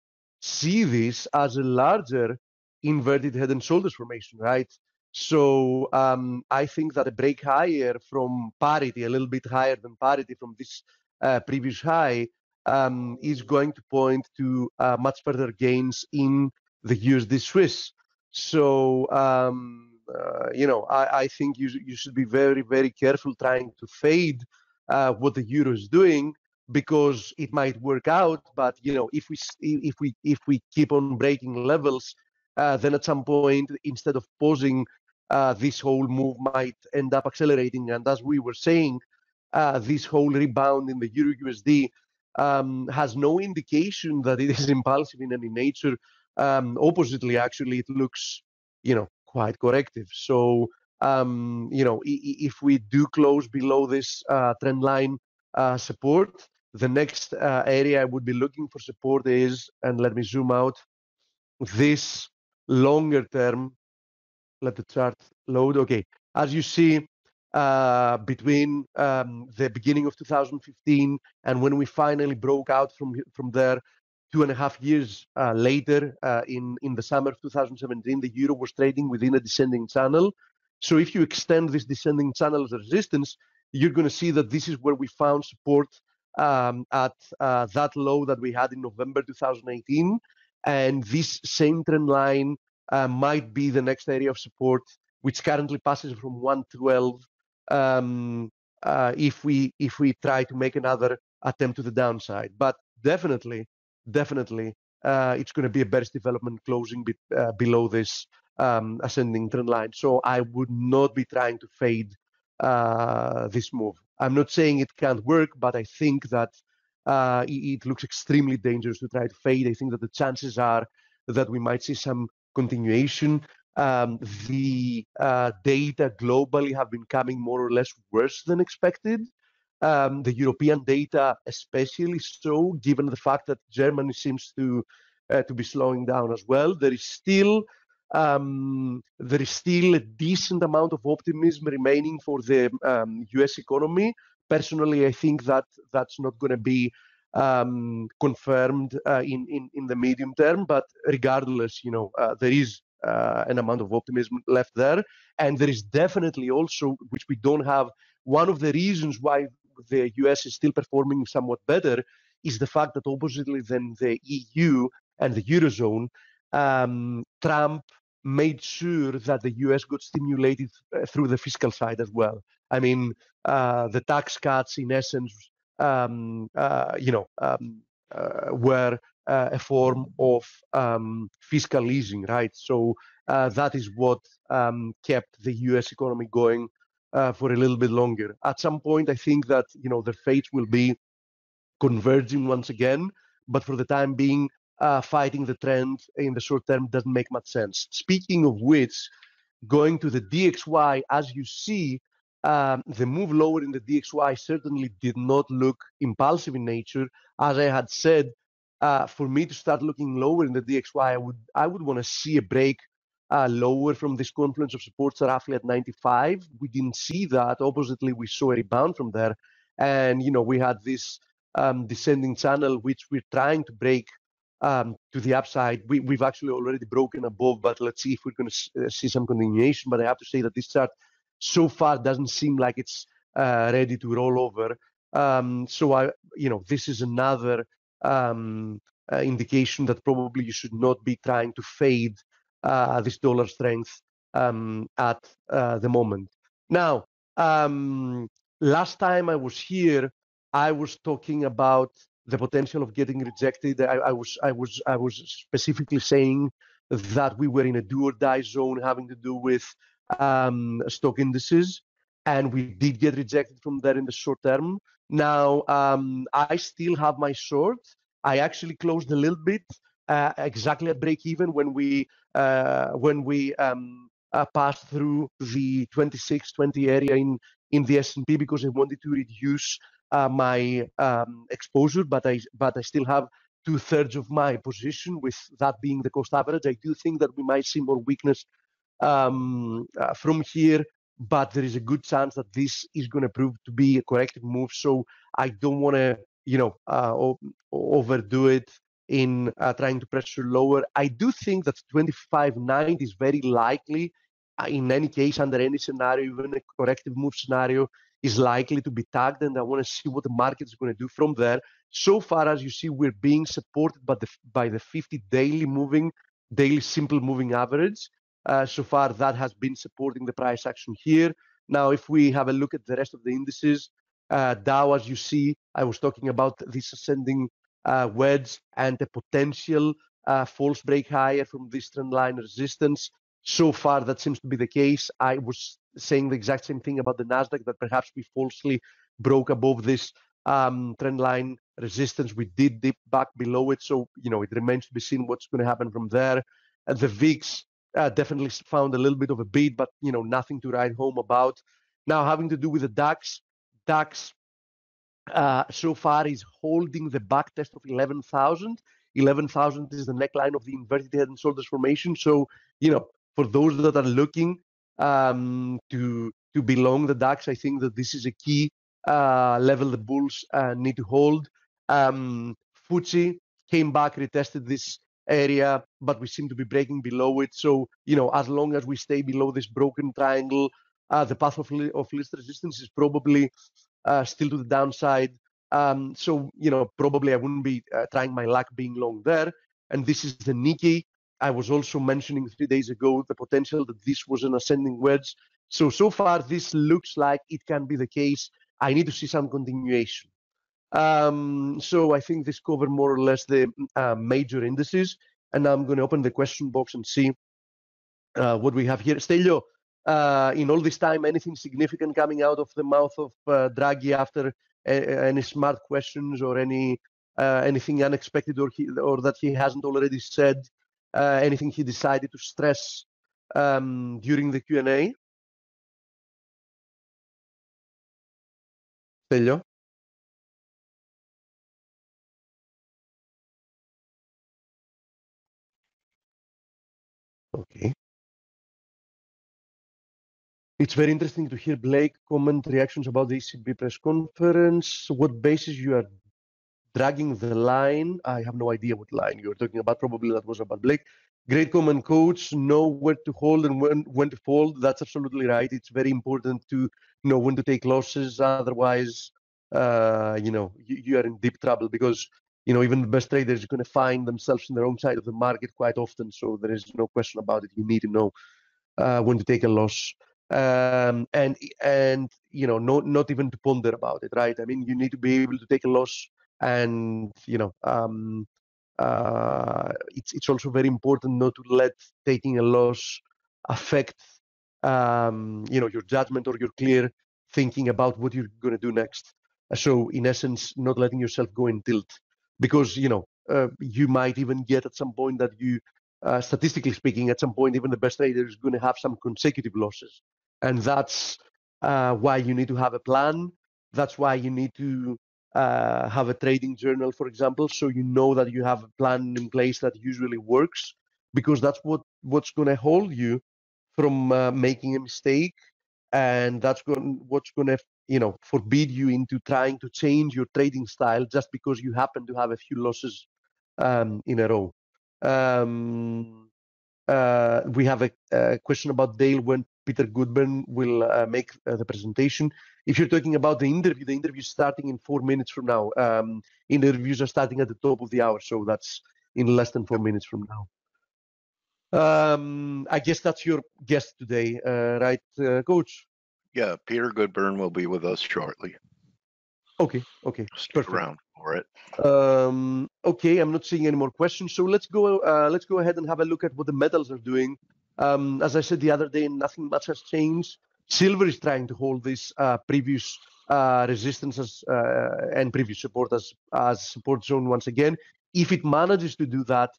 see this as a larger inverted head and shoulders formation, right? So I think that a break higher from parity, a little bit higher than parity from this previous high, is going to point to much further gains in the USD Swiss. So I think you should be very, very careful trying to fade what the euro is doing, because it might work out. But if we keep on breaking levels, then at some point, instead of pausing, this whole move might end up accelerating. And as we were saying, this whole rebound in the euro USD has no indication that it is impulsive in any nature. Oppositely, actually, it looks quite corrective. So if we do close below this trend line support, the next area I would be looking for support is, and let me zoom out, this longer term. Let the chart load. Okay, as you see, between the beginning of 2015 and when we finally broke out from there, 2.5 years later, in the summer of 2017, the euro was trading within a descending channel. So if you extend this descending channel as a resistance, you're going to see that this is where we found support at that low that we had in November 2018. And this same trend line might be the next area of support, which currently passes from 112. If we try to make another attempt to the downside, but definitely, it's going to be a bearish development closing below this ascending trend line. So I would not be trying to fade this move. I'm not saying it can't work, but I think that it looks extremely dangerous to try to fade. I think that the chances are that we might see some continuation. The data globally have been coming more or less worse than expected. The European data especially so, given the fact that Germany seems to be slowing down as well. There is still a decent amount of optimism remaining for the US economy. Personally, I think that that's not going to be confirmed in the medium term, but regardless, there is an amount of optimism left there. And there is definitely also, which we don't have, one of the reasons why the US is still performing somewhat better is the fact that oppositely than the EU and the Eurozone, Trump made sure that the US got stimulated through the fiscal side as well. I mean, the tax cuts, in essence, were a form of fiscal easing, right? So that is what kept the US economy going for a little bit longer. At some point, I think that their fates will be converging once again, but for the time being, fighting the trend in the short term doesn't make much sense. Speaking of which, going to the DXY, as you see, the move lower in the DXY certainly did not look impulsive in nature. As I had said, for me to start looking lower in the DXY, I would want to see a break lower from this confluence of supports roughly at 95. We didn't see that. Oppositely, we saw a rebound from there, and we had this descending channel which we're trying to break to the upside. We've actually already broken above, but let's see if we're going to see some continuation. But I have to say that this chart so far doesn't seem like it's ready to roll over. So this is another indication that probably you should not be trying to fade this dollar strength at the moment. Now, last time I was here, I was talking about the potential of getting rejected. I was specifically saying that we were in a do or die zone having to do with stock indices, and we did get rejected from there in the short term. Now, I still have my short. I actually closed a little bit exactly at break even when we passed through the 26-20 area in the S&P, because I wanted to reduce my exposure, but I still have 2/3 of my position, with that being the cost average. I do think that we might see more weakness from here, but there is a good chance that this is going to prove to be a corrective move. So I don't want to overdo it in trying to pressure lower. I do think that 25.9 is very likely, in any case, under any scenario, even a corrective move scenario, is likely to be tagged, and I want to see what the market is going to do from there. So far, as you see, we're being supported by the 50 daily simple moving average. So far, that has been supporting the price action here. Now, if we have a look at the rest of the indices, Dow, as you see, I was talking about this ascending wedge and a potential false break higher from this trend line resistance. So far, that seems to be the case. I was saying the exact same thing about the Nasdaq, that perhaps we falsely broke above this trend line resistance. We did dip back below it, so it remains to be seen what's going to happen from there. The VIX definitely found a little bit of a beat, but nothing to write home about. Now, having to do with the DAX so far is holding the back test of 11,000. 11,000 is the neckline of the inverted head and shoulders formation. So for those that are looking to belong the DAX, I think that this is a key level the bulls need to hold. FTSE came back, retested this area, but we seem to be breaking below it. So as long as we stay below this broken triangle, the path of least resistance is probably still to the downside. So probably I wouldn't be trying my luck being long there. And this is the Nikkei. I was also mentioning 3 days ago the potential that this was an ascending wedge. So far, this looks like it can be the case. I need to see some continuation. So I think this covers more or less the major indices. And now I'm going to open the question box and see what we have here. Stelio, in all this time, anything significant coming out of the mouth of Draghi after any smart questions or anything unexpected or that he hasn't already said, anything he decided to stress during the Q&A? Stelio? Okay. It's very interesting to hear Blake comment reactions about the ECB press conference. What basis you are dragging the line? I have no idea what line you're talking about. Probably that was about Blake. Great comment, coach. Know where to hold and when to fold. That's absolutely right. It's very important to know when to take losses. Otherwise, you are in deep trouble because, even the best traders are going to find themselves on the wrong side of the market quite often. So there is no question about it. You need to know when to take a loss. And not even to ponder about it, right? I mean, you need to be able to take a loss, and it's also very important not to let taking a loss affect your judgment or your clear thinking about what you're going to do next. So in essence, not letting yourself go in tilt, because you might even get at some point that you statistically speaking, at some point, even the best trader is going to have some consecutive losses. And that's why you need to have a plan. That's why you need to have a trading journal, for example, so you know that you have a plan in place that usually works, because that's what's going to hold you from making a mistake. And that's what's going to forbid you into trying to change your trading style just because you happen to have a few losses in a row. We have a question about Dale when Peter Goodburn will make the presentation. If you're talking about the interview is starting in 4 minutes from now. Interviews are starting at the top of the hour, so that's in less than 4 minutes from now. I guess that's your guest today, right, Coach? Yeah, Peter Goodburn will be with us shortly. Okay. Stick around for it. Okay, I'm not seeing any more questions, so let's go ahead and have a look at what the metals are doing. As I said the other day, nothing much has changed. Silver is trying to hold this previous resistances and previous support as support zone once again. If it manages to do that,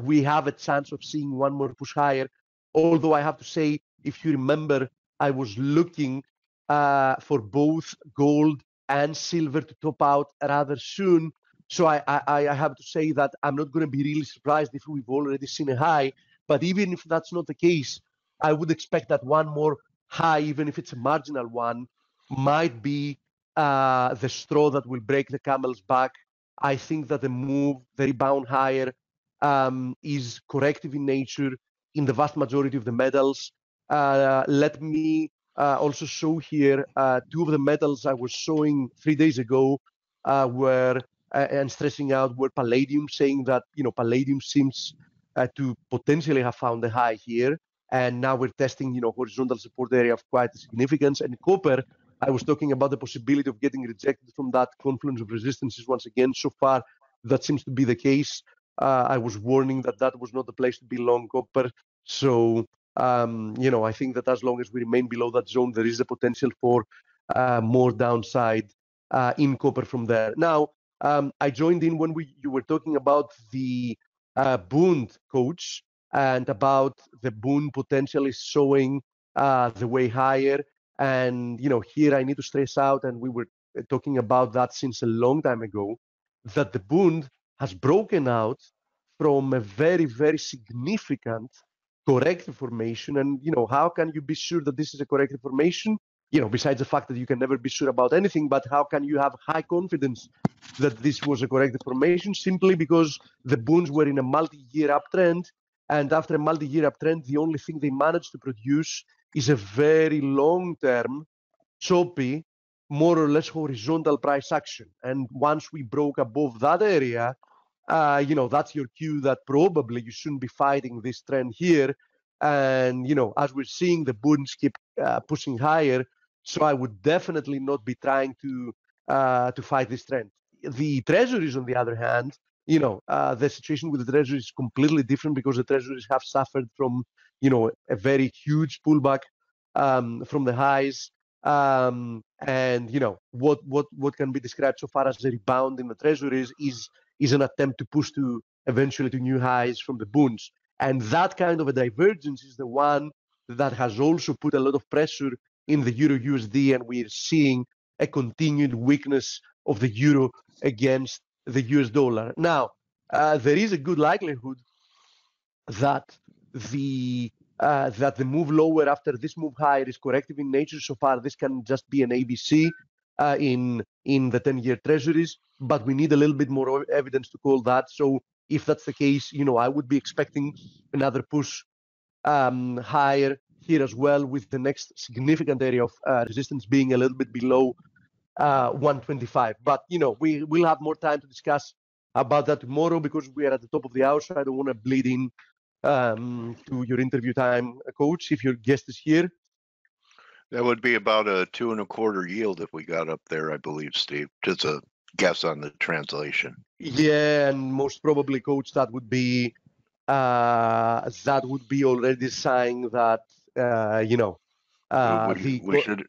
we have a chance of seeing one more push higher. Although I have to say, if you remember, I was looking for both gold and silver to top out rather soon. So I have to say that I'm not going to be really surprised if we've already seen a high. But even if that's not the case, I would expect that one more high, even if it's a marginal one, might be the straw that will break the camel's back. I think that the move, the rebound higher, is corrective in nature in the vast majority of the metals. Let me also show here two of the metals I was showing 3 days ago and stressing out were palladium, saying that palladium seems to potentially have found a high here, and now we're testing horizontal support area of quite significance. And copper, I was talking about the possibility of getting rejected from that confluence of resistances once again. So far, that seems to be the case. I was warning that was not the place to be long copper. So I think that as long as we remain below that zone, there is a potential for more downside in copper from there. Now, I joined in when you were talking about the Bund, coach, and about the Bund potentially showing the way higher. And here I need to stress out, and we were talking about that since a long time ago, that the Bund has broken out from a very, very significant corrective formation. And how can you be sure that this is a corrective formation? Besides the fact that you can never be sure about anything, but how can you have high confidence that this was a corrective formation? Simply because the Bunds were in a multi-year uptrend, and after a multi-year uptrend, the only thing they managed to produce is a very long-term, choppy, more or less horizontal price action. And once we broke above that area, that's your cue that probably you shouldn't be fighting this trend here. And as we're seeing, the Bunds keep pushing higher, so I would definitely not be trying to fight this trend. The treasuries, on the other hand, the situation with the treasuries is completely different, because the treasuries have suffered from a very huge pullback from the highs. And what can be described so far as a rebound in the treasuries is an attempt to push to eventually to new highs from the bunds. And that kind of a divergence is the one that has also put a lot of pressure in the Euro USD, and we're seeing a continued weakness of the euro against the US dollar. Now, there is a good likelihood that the move lower after this move higher is corrective in nature. So far, this can just be an ABC in the 10-year treasuries, but we need a little bit more evidence to call that. So if that's the case, I would be expecting another push higher here as well, with the next significant area of resistance being a little bit below 125. But we will have more time to discuss about that tomorrow because we are at the top of the hour, so I don't want to bleed in to your interview time, Coach, if your guest is here. That would be about a 2 1/4 yield if we got up there, I believe, Steve. Just a guess on the translation. Yeah, and most probably, Coach, that would be already saying that we should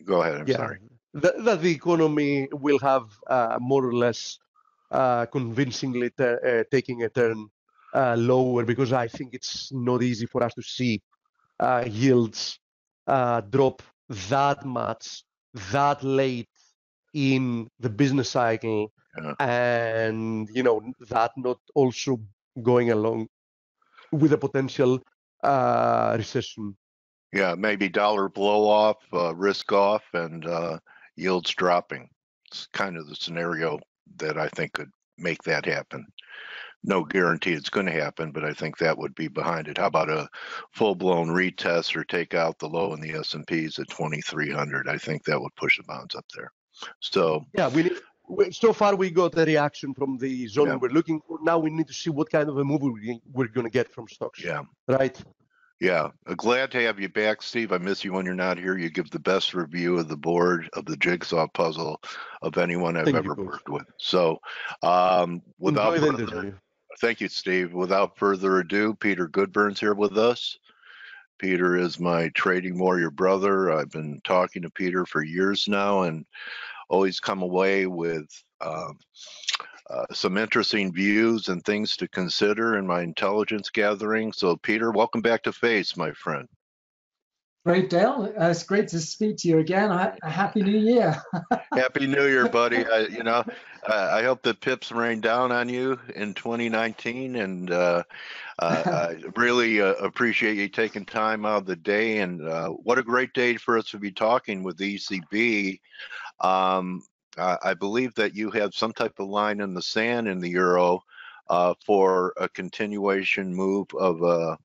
go ahead. I'm sorry. That the economy will have more or less convincingly taking a turn lower, because I think it's not easy for us to see yields drop that much that late in the business cycle, and that not also going along with a potential recession. Yeah, maybe dollar blow off, risk off, and yields dropping. It's kind of the scenario that I think could make that happen. No guarantee it's going to happen, but I think that would be behind it. How about a full-blown retest or take out the low in the S&Ps at 2,300? I think that would push the bonds up there. So yeah, so far we got a reaction from the zone we're looking for. Now we need to see what kind of a move we're going to get from stocks. Yeah. Right. Yeah, glad to have you back, Steve. I miss you when you're not here. You give the best review of the board, of the jigsaw puzzle, of anyone I've ever worked with. So thank you, Steve. Without further ado, Peter Goodburn's here with us. Peter is my trading warrior brother. I've been talking to Peter for years now and always come away with some interesting views and things to consider in my intelligence gathering. So, Peter, welcome back to FACE, my friend. Great, Dale. It's great to speak to you again. Happy New Year. Happy New Year, buddy. I hope the pips rain down on you in 2019, and I really appreciate you taking time out of the day. And what a great day for us to be talking with the ECB. I believe that you have some type of line in the sand in the euro for a continuation move of.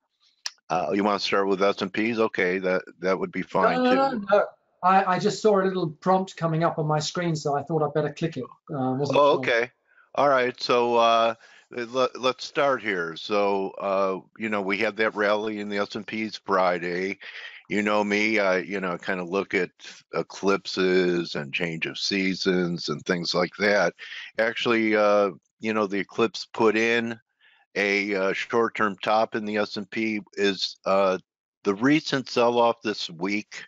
You want to start with S&Ps? Okay, that would be fine too. No. I just saw a little prompt coming up on my screen, so I thought I'd better click it. Okay. All right. So let's start here. So we had that rally in the S&Ps Friday. You know me, I kind of look at eclipses and change of seasons and things like that. Actually, the eclipse put in a short-term top in the S&P. Is the recent sell-off this week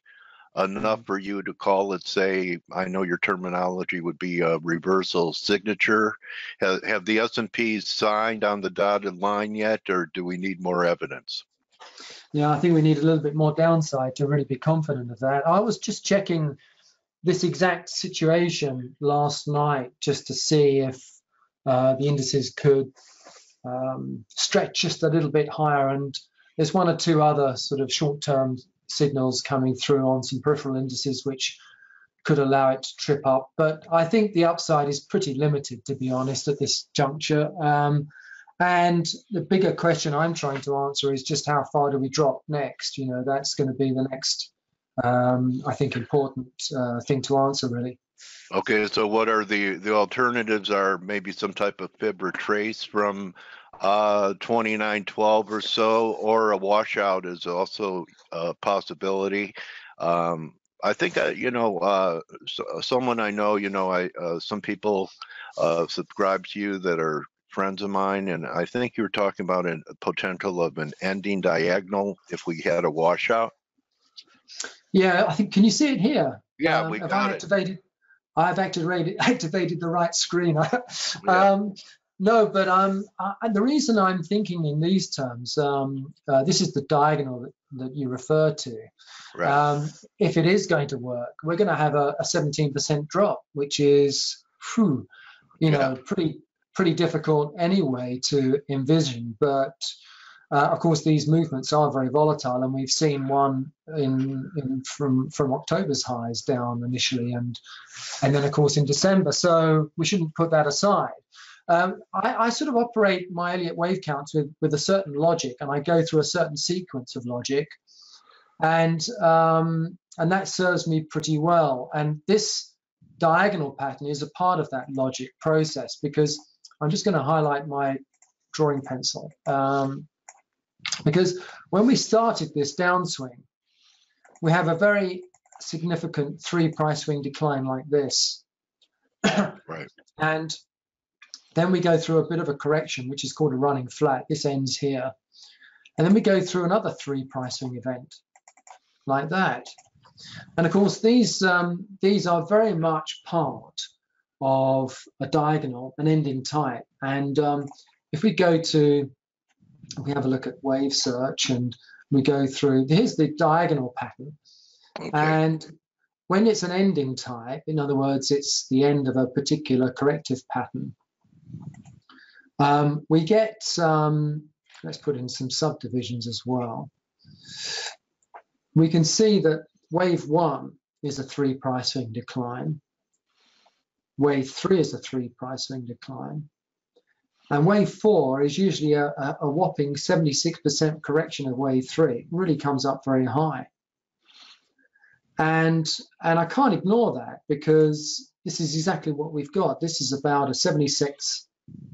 enough for you to call it, say, I know your terminology would be a reversal signature? Have the S&Ps signed on the dotted line yet, or do we need more evidence? Yeah, I think we need a little bit more downside to really be confident of that. I was just checking this exact situation last night just to see if the indices could stretch just a little bit higher. And there's one or two other sort of short-term signals coming through on some peripheral indices which could allow it to trip up. But I think the upside is pretty limited, to be honest, at this juncture. And the bigger question I'm trying to answer is just how far do we drop next? That's going to be the next, I think, important thing to answer, really. Okay, so what are the alternatives? Are maybe some type of fib retrace from 2912 or so, or a washout is also a possibility. I think someone I know, some people subscribe to you that are friends of mine, and I think you were talking about a potential of an ending diagonal if we had a washout. Yeah, I think. Can you see it here? Yeah, we got it. I've activated the right screen. No, but the reason I'm thinking in these terms, this is the diagonal that you refer to. Right. If it is going to work, we're going to have a 17% drop, which is, pretty difficult anyway to envision. But of course, these movements are very volatile, and we've seen one from October's highs down initially, and then of course in December. So we shouldn't put that aside. I sort of operate my Elliott wave counts with a certain logic, and I go through a certain sequence of logic, and that serves me pretty well. And this diagonal pattern is a part of that logic process, because I'm just going to highlight my drawing pencil. Because when we started this downswing, we have a very significant 3 price swing decline like this. Right. And then we go through a bit of a correction, which is called a running flat. This ends here. And then we go through another 3 price swing event like that. And of course, these are very much part of a diagonal, an ending type. And if we go to, we have a look at wave search, and we go through, here's the diagonal pattern. Okay. And when it's an ending type, in other words, it's the end of a particular corrective pattern, we get, let's put in some subdivisions as well. We can see that wave 1 is a 3 price swing decline. Wave 3 is a 3 price swing decline. And wave 4 is usually a whopping 76% correction of wave 3. It really comes up very high. And I can't ignore that, because this is exactly what we've got. This is about a 76%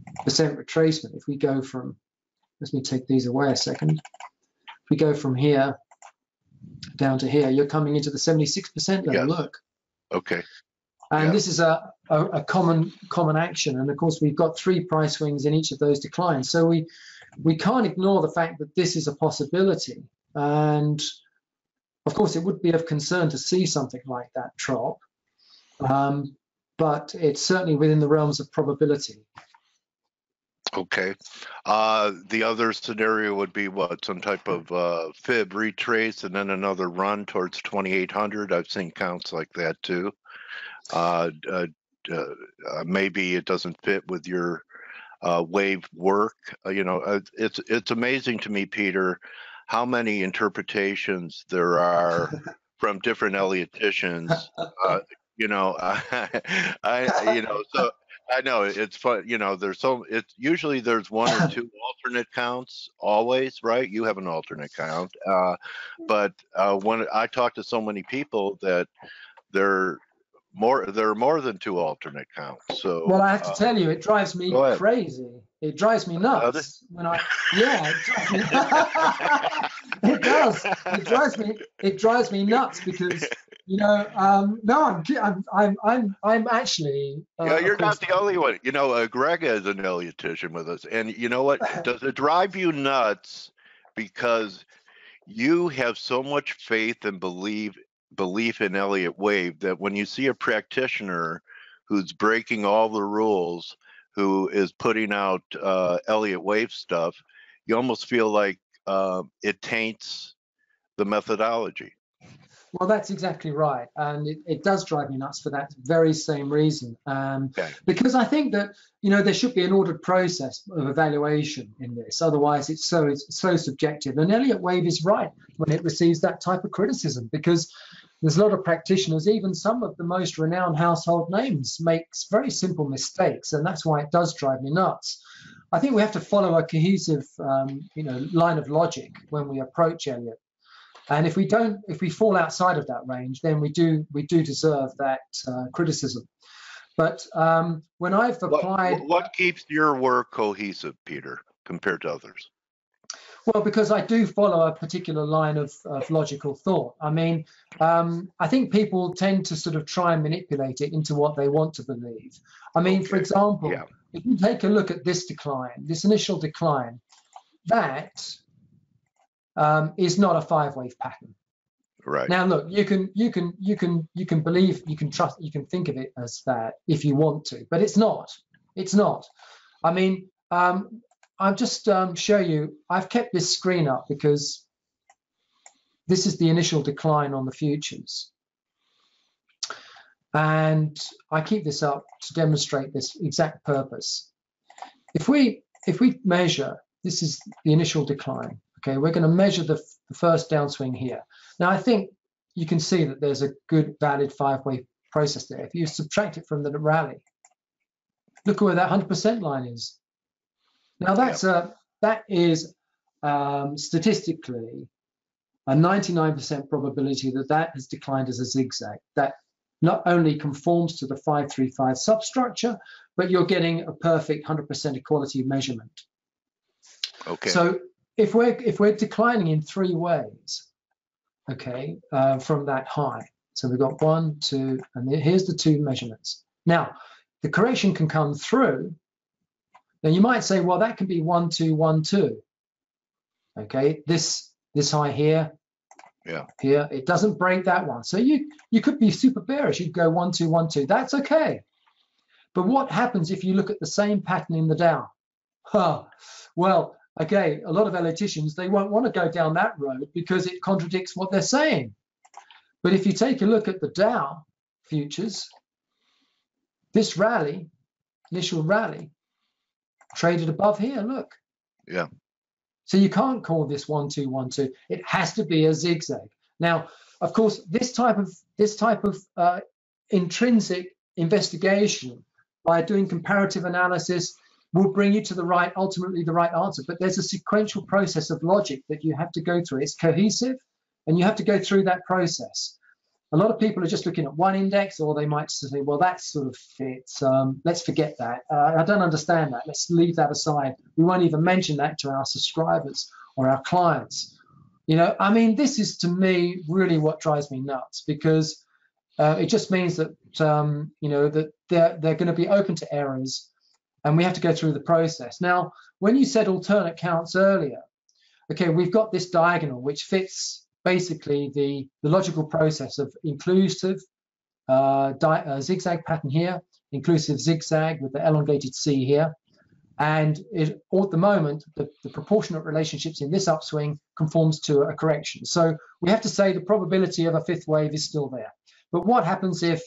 retracement. If we go from, let me take these away a second. If we go from here down to here, you're coming into the 76% level. Yes. Look. Okay. And yeah. This is a common action. And of course, we've got 3 price swings in each of those declines. So we can't ignore the fact that this is a possibility. And of course, it would be of concern to see something like that drop. But it's certainly within the realms of probability. Okay. The other scenario would be what? Some type of fib retrace and then another run towards 2,800. I've seen counts like that too. Maybe it doesn't fit with your wave work. It's amazing to me, Peter, how many interpretations there are from different Elliotticians. So I know it's fun. There's 1 or 2 alternate counts always, right? You have an alternate count, but when I talk to so many people that there are more than 2 alternate counts. So well, I have to tell you, it drives me crazy. It drives me nuts when it does. It drives me nuts because no, I'm actually. You're not the only one. Greg is an Elliottician with us, and you know what? Does it drive you nuts because you have so much faith and belief in Elliott Wave that when you see a practitioner who's breaking all the rules, who is putting out Elliott Wave stuff, you almost feel like it taints the methodology. Well, that's exactly right. And it does drive me nuts for that very same reason. Because I think that, there should be an ordered process of evaluation in this. Otherwise, it's so subjective. And Elliott Wave is right when it receives that type of criticism, because there's a lot of practitioners, even some of the most renowned household names, makes very simple mistakes. And that's why it does drive me nuts. I think we have to follow a cohesive, line of logic when we approach Elliott. And if we fall outside of that range, then we do deserve that criticism. But when I've applied, what keeps your work cohesive, Peter, compared to others? Well, because I do follow a particular line of logical thought. I mean, I think people tend to sort of try and manipulate it into what they want to believe. I mean, for example, if you take a look at this decline, this initial decline, that is not a 5-wave pattern. Right. Now, look, you can believe, you can trust, you can think of it as that if you want to, but it's not. It's not. I mean, I'll just show you. I've kept this screen up because this is the initial decline on the futures, and I keep this up to demonstrate this exact purpose. If we measure, this is the initial decline. Okay, we're going to measure the first downswing here. Now, I think you can see that there's a good, valid 5-way process there. If you subtract it from the rally, look where that 100% line is. Now, that is statistically a 99% probability that has declined as a zigzag. That not only conforms to the 535 substructure, but you're getting a perfect 100% equality measurement. Okay. So if we're declining in 3 ways, okay, from that high. So we've got 1, 2, and here's the 2 measurements. Now, the correction can come through. Now you might say, well, that can be 1, 2, 1, 2. Okay, this high here, yeah, here, it doesn't break that one. So you could be super bearish. You'd go 1, 2, 1, 2. That's okay. But what happens if you look at the same pattern in the Dow? Well, okay, a lot of analyticians, they won't want to go down that road because it contradicts what they're saying. But if you take a look at the Dow futures, this rally, initial rally, traded above here, look. Yeah. So you can't call this 1, 2, 1, 2. It has to be a zigzag. Now, of course, this type of intrinsic investigation by doing comparative analysis will bring you to ultimately the right answer. But there's a sequential process of logic that you have to go through. It's cohesive, and you have to go through that process. A lot of people are just looking at one index, or they might say, well, that sort of fits. Let's forget that. I don't understand that. Let's leave that aside. We won't even mention that to our subscribers or our clients. You know, I mean, this is, to me, really what drives me nuts, because it just means that, you know, that they're going to be open to errors, and we have to go through the process. Now, when you said alternate counts earlier, okay, we've got this diagonal which fits basically the logical process of inclusive zigzag pattern here, inclusive zigzag with the elongated C here, and at the moment the proportionate relationships in this upswing conforms to a correction. So we have to say the probability of a 5th wave is still there. But what happens if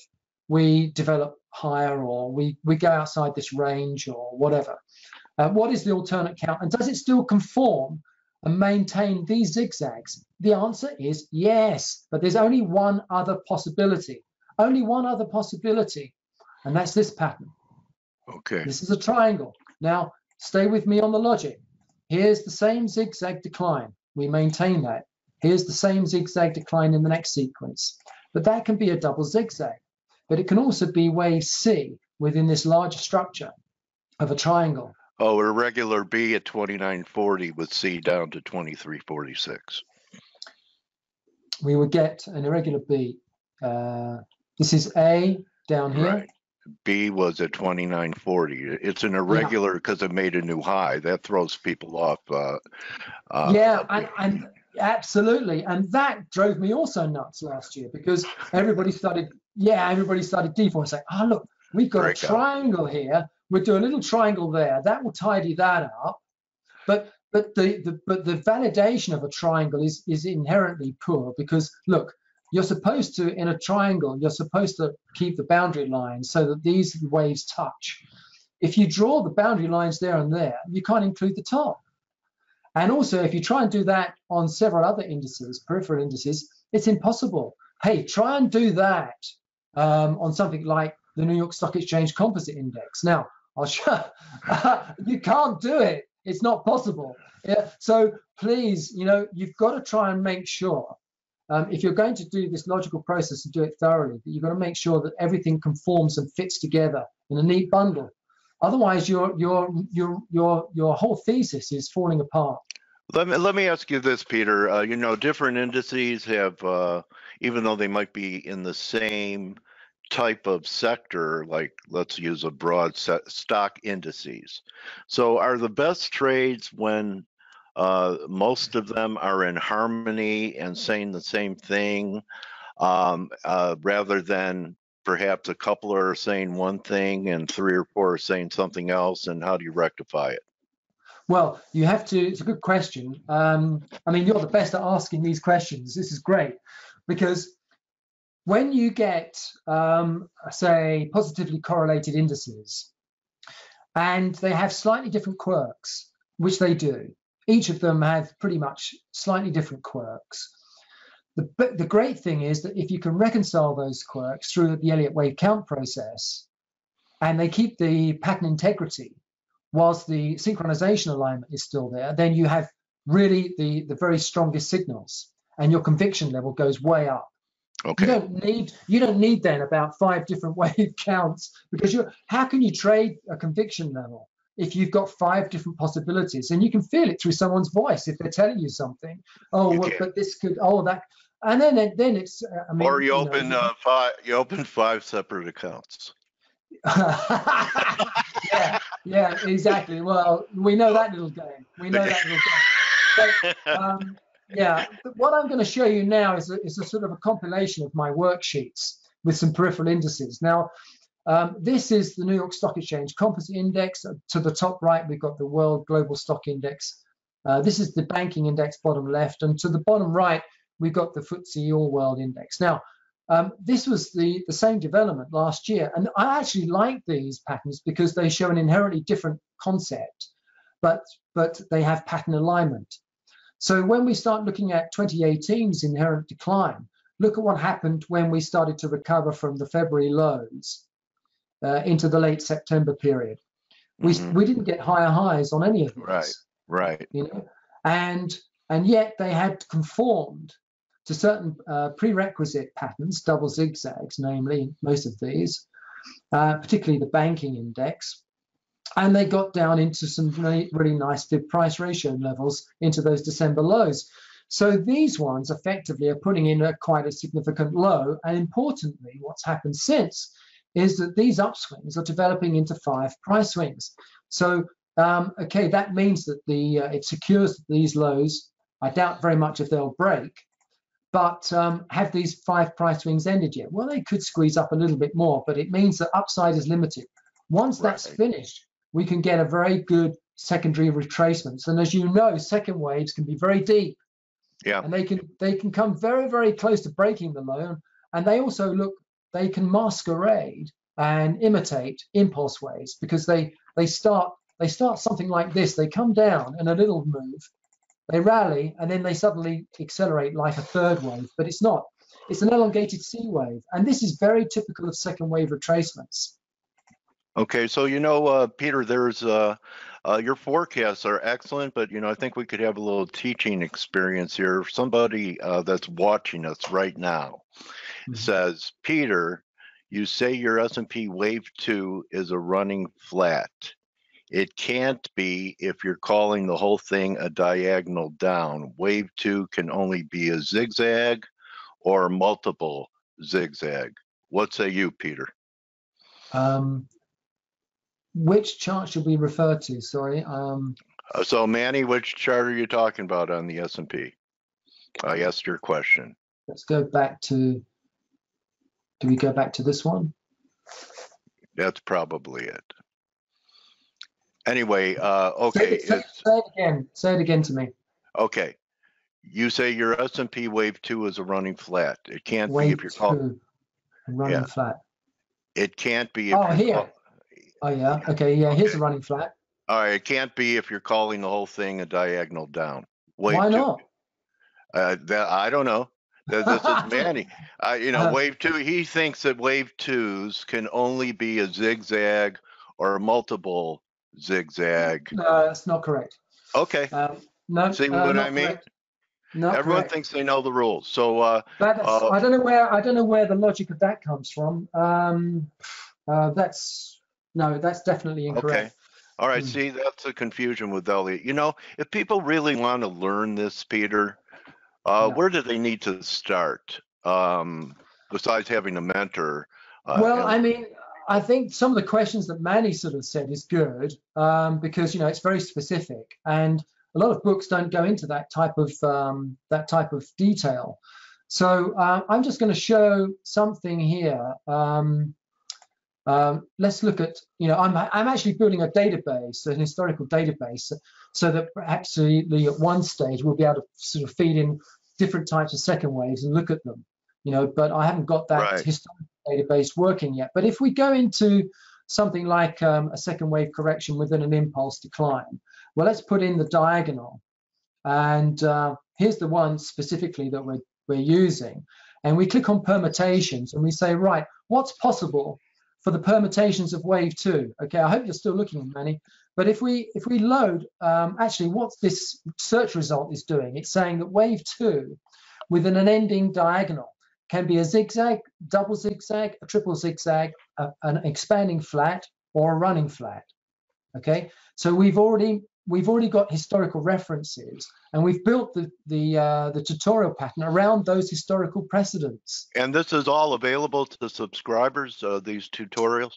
we develop higher, or we go outside this range, or whatever? What is the alternate count, and does it still conform and maintain these zigzags? The answer is yes, but there's only one other possibility. Only one other possibility, and that's this pattern. Okay. This is a triangle. Now, stay with me on the logic. Here's the same zigzag decline. We maintain that. Here's the same zigzag decline in the next sequence. But that can be a double zigzag. But it can also be wave C within this larger structure of a triangle. Oh, a regular B at 29.40 with C down to 23.46. We would get an irregular B. This is A down here. Right. B was at 29.40. It's an irregular because it made a new high. That throws people off. And absolutely. And that drove me also nuts last year, because everybody started defaulting, saying, oh, look, we've got a triangle here. We'll do a little triangle there. That will tidy that up. But the validation of a triangle is inherently poor, because look, you're supposed to, in a triangle, you're supposed to keep the boundary lines so that these waves touch. If you draw the boundary lines there and there, you can't include the top. And also, if you try and do that on several other indices, peripheral indices, it's impossible. Hey, try and do that on something like the New York Stock Exchange Composite Index. Now, I'll show you can't do it. It's not possible. Yeah. So please, you know, you've got to try and make sure, if you're going to do this logical process and do it thoroughly, that you've got to make sure that everything conforms and fits together in a neat bundle. Otherwise, your whole thesis is falling apart. Let me ask you this, Peter. You know, different indices have, even though they might be in the same type of sector, like let's use a broad stock indices. So are the best trades when most of them are in harmony and saying the same thing, rather than perhaps a couple are saying one thing and 3 or 4 are saying something else, and how do you rectify it? Well, you have to, it's a good question. I mean, you're the best at asking these questions. This is great, because when you get, say, positively correlated indices, and they have slightly different quirks, which they do, each of them have pretty much slightly different quirks. The great thing is that if you can reconcile those quirks through the Elliott wave count process, and they keep the pattern integrity whilst the synchronization alignment is still there, then you have really the very strongest signals, and your conviction level goes way up. Okay. You don't need then about 5 different wave counts, because how can you trade a conviction level if you've got 5 different possibilities? And you can feel it through someone's voice if they're telling you something. Oh, well, but this could, oh, that, and then it's. I mean, or you open 5 separate accounts. yeah, exactly. Well, we know that little game. But, yeah, what I'm going to show you now is a sort of a compilation of my worksheets with some peripheral indices. Now, this is the New York Stock Exchange Composite Index. To the top right, we've got the World Global Stock Index. This is the Banking Index, bottom left. And to the bottom right, we've got the FTSE All World Index. Now, this was the same development last year. And I actually like these patterns because they show an inherently different concept, but they have pattern alignment. So when we start looking at 2018's inherent decline, look at what happened when we started to recover from the February lows into the late September period. We didn't get higher highs on any of these. Right. You know, and yet they had conformed to certain prerequisite patterns, double zigzags, namely most of these, particularly the banking index. And they got down into some really nice bid price ratio levels into those December lows. So these ones effectively are putting in quite a significant low. And importantly, what's happened since is that these upswings are developing into 5 price swings. So, okay, that means that it secures these lows. I doubt very much if they'll break, but have these 5 price swings ended yet? Well, they could squeeze up a little bit more, but it means that upside is limited. Once that's finished, we can get a very good secondary retracements. And as you know, second waves can be very deep. Yeah. And they can come very, very close to breaking the low. And they also they can masquerade and imitate impulse waves, because they start something like this. They come down in a little move, they rally, and then they suddenly accelerate like a third wave, but it's not. It's an elongated C wave. And this is very typical of second wave retracements. Okay, so Peter, there's your forecasts are excellent, but I think we could have a little teaching experience here. Somebody that's watching us right now says, Peter, you say your S&P Wave 2 is a running flat. It can't be if you're calling the whole thing a diagonal down. Wave 2 can only be a zigzag or multiple zigzag. What say you, Peter? Which chart should we refer to? Sorry. So Manny, which chart are you talking about on the S&P? I asked your question. Let's go back to, do we go back to this one? That's probably it. Anyway, okay. Say it again to me. Okay. You say your S&P Wave 2 is a running flat. It can't be if you're calling running flat. It can't be if you're here. Oh, yeah. Okay. Yeah. Here's a running flat. All right. It can't be if you're calling the whole thing a diagonal down. Why not? I don't know. This is Manny. Wave 2, he thinks that Wave 2s can only be a zigzag or a multiple zigzag. No, that's not correct. Okay. No. See what I mean? Everyone thinks they know the rules. So I don't know where the logic of that comes from. That's definitely incorrect. Okay. All right. See, that's a confusion with Elliott. If people really want to learn this, Peter, where do they need to start? Besides having a mentor. I think some of the questions that Manny sort of said is good, because it's very specific, and a lot of books don't go into that type of detail. So I'm just going to show something here. Let's look at, I'm actually building a database, an historical database, so that perhaps at one stage we'll be able to sort of feed in different types of second waves and look at them, but I haven't got that historical database working yet. But if we go into something like a second wave correction within an impulse decline, well, let's put in the diagonal, and here's the one specifically that we're using, and we click on permutations and we say, right, what's possible for the permutations of wave 2? Okay, I hope you're still looking, Manny. But if we load, actually what this search result is doing, it's saying that wave 2 with an unending diagonal can be a zigzag, double zigzag, a triple zigzag, an expanding flat, or a running flat. Okay, so we've already got historical references, and we've built the tutorial pattern around those historical precedents. And this is all available to subscribers, these tutorials?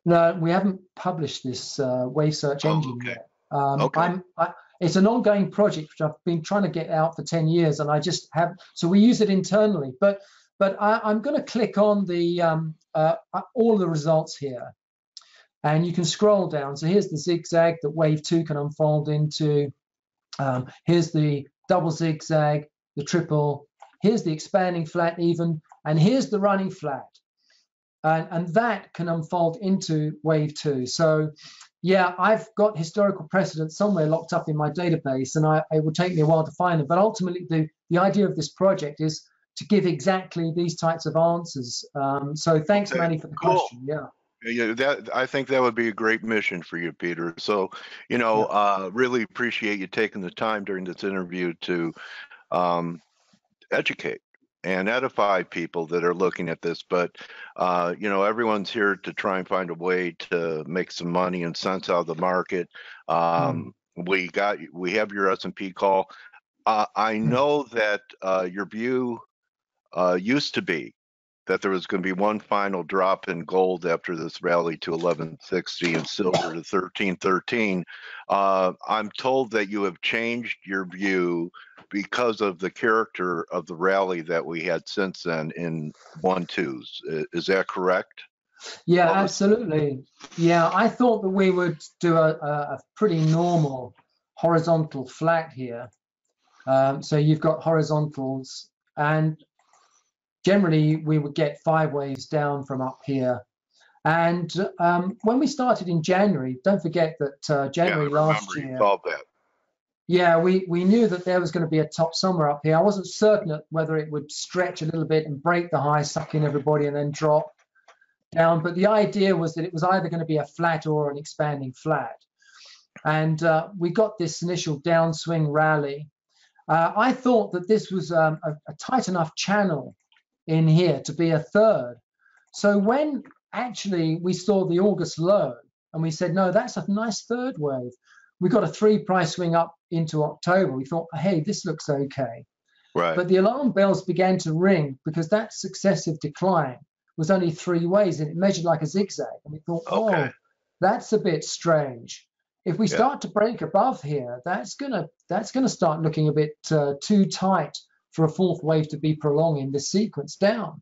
No, we haven't published this wave search engine yet. It's an ongoing project which I've been trying to get out for 10 years, and I just have, so we use it internally. But I'm going to click on the all the results here, and you can scroll down. So here's the zigzag that wave 2 can unfold into. Here's the double zigzag, the triple. Here's the expanding flat even, and here's the running flat. And that can unfold into wave 2. So yeah, I've got historical precedents somewhere locked up in my database, and it will take me a while to find them. But ultimately, the idea of this project is to give exactly these types of answers. So thanks, Manny, for the question. Yeah, I think that would be a great mission for you, Peter. So, really appreciate you taking the time during this interview to educate and edify people that are looking at this. But everyone's here to try and find a way to make some money and sense out of the market. We have your S&P call. I know that your view used to be that there was going to be one final drop in gold after this rally to 1160 and silver to 1313. I'm told that you have changed your view because of the character of the rally that we had since then in 1-2s. Is that correct? Yeah, absolutely. Yeah, I thought that we would do a pretty normal horizontal flat here. So you've got horizontals, and generally we would get 5 waves down from up here. And when we started in January, don't forget that January last year, yeah, we knew that there was going to be a top somewhere up here. I wasn't certain whether it would stretch a little bit and break the high, suck in everybody, and then drop down. But the idea was that it was either going to be a flat or an expanding flat. And we got this initial downswing rally. I thought that this was a tight enough channel in here to be a third. So when actually we saw the August low and we said, no, that's a nice third wave, we got a 3 price swing up into October. We thought, hey, this looks okay. Right. But the alarm bells began to ring because that successive decline was only 3 waves, and it measured like a zigzag. And we thought, oh, that's a bit strange. If we start to break above here, that's gonna start looking a bit too tight for a 4th wave to be prolonging the sequence down.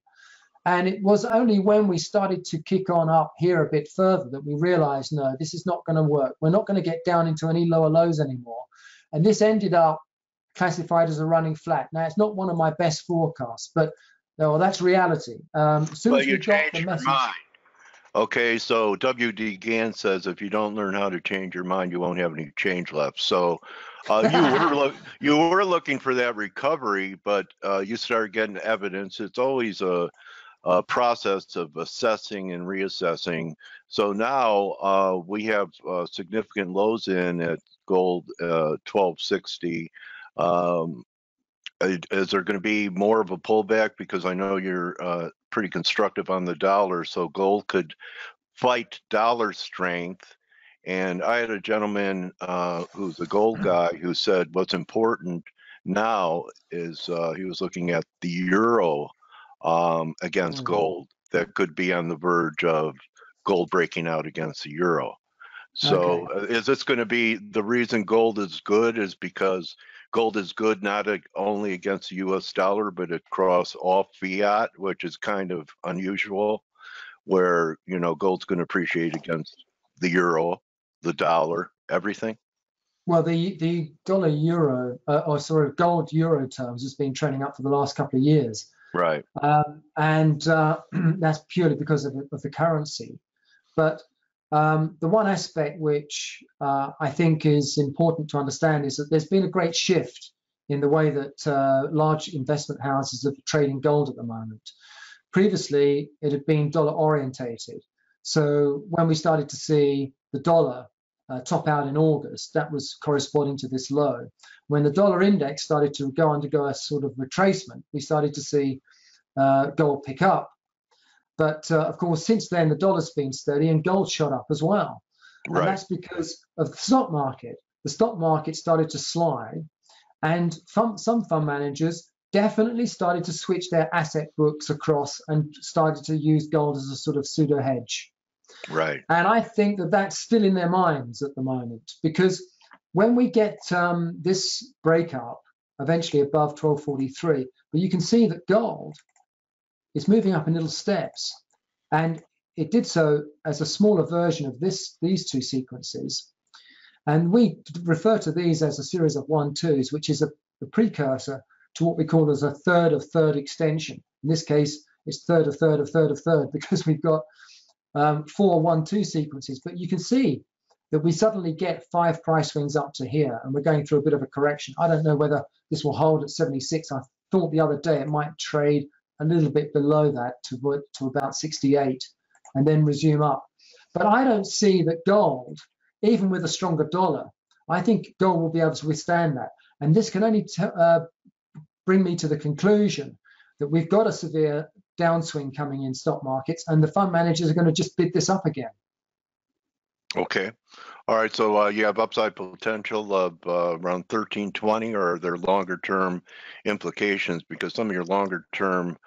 And it was only when we started to kick on up here a bit further that we realized, no, this is not going to work. We're not going to get down into any lower lows anymore. And this ended up classified as a running flat. Now, it's not one of my best forecasts, but well, that's reality. As soon as we got the message. Okay, so W.D. Gann says if you don't learn how to change your mind, you won't have any change left. So you were looking for that recovery, but you started getting evidence. It's always a process of assessing and reassessing. So now we have significant lows in at gold 1260. Is there going to be more of a pullback? Because I know you're pretty constructive on the dollar, so gold could fight dollar strength. And I had a gentleman who's a gold guy who said what's important now is he was looking at the euro against gold that could be on the verge of gold breaking out against the euro. So Okay. is this going to be the reason gold is good is because gold is good not only against the US dollar, but across all fiat, which is kind of unusual, where, you know, gold's going to appreciate against the euro, the dollar, everything? Well, the dollar euro, or sorry, gold euro terms has been trending up for the last couple of years. Right. And that's purely because of the currency. But the one aspect which I think is important to understand is that there's been a great shift in the way that large investment houses are trading gold at the moment. Previously, it had been dollar orientated. So when we started to see the dollar top out in August, that was corresponding to this low. When the dollar index started to undergo a sort of retracement, we started to see gold pick up. But of course, since then, the dollar's been steady and gold shot up as well. Right. And that's because of the stock market. The stock market started to slide, and some fund managers definitely started to switch their asset books across and started to use gold as a sort of pseudo hedge. Right. And I think that that's still in their minds at the moment, because when we get this breakup eventually above 1243, but you can see that gold is moving up in little steps, and it did so as a smaller version of these two sequences. And we refer to these as a series of 1-2s, which is a precursor to what we call as a third of third extension. In this case, it's third of third of third of third, because we've got 4 1-2 sequences. But you can see that we suddenly get 5 price swings up to here, and we're going through a bit of a correction. I don't know whether this will hold at 76. I thought the other day it might trade a little bit below that to about 68 and then resume up. But I don't see that gold, even with a stronger dollar, I think gold will be able to withstand that. And this can only bring me to the conclusion that we've got a severe downswing coming in stock markets, and the fund managers are going to just bid this up again. Okay. All right. So you have upside potential of around 1320, or are there longer term implications? Because some of your longer term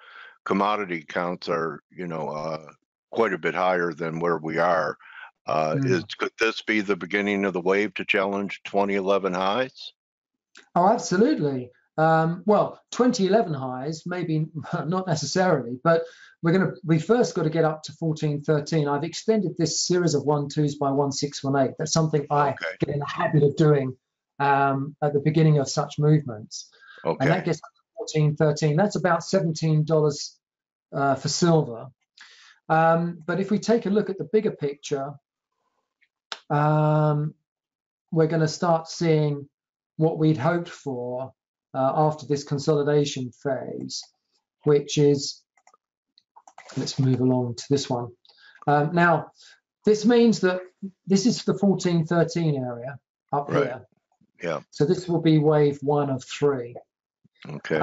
commodity counts are, you know, quite a bit higher than where we are. Could this be the beginning of the wave to challenge 2011 highs? Oh, absolutely. Well, 2011 highs, maybe not necessarily, but we first got to get up to 1413. I've extended this series of 1-2s by 1618. That's something I get in the habit of doing at the beginning of such movements. Okay. And that gets up to 1413. That's about $17 for silver. But if we take a look at the bigger picture, we're going to start seeing what we'd hoped for after this consolidation phase, which is, let's move along to this one. Now, this means that this is the 1413 area up here. Yeah. So this will be wave 1 of 3. Okay.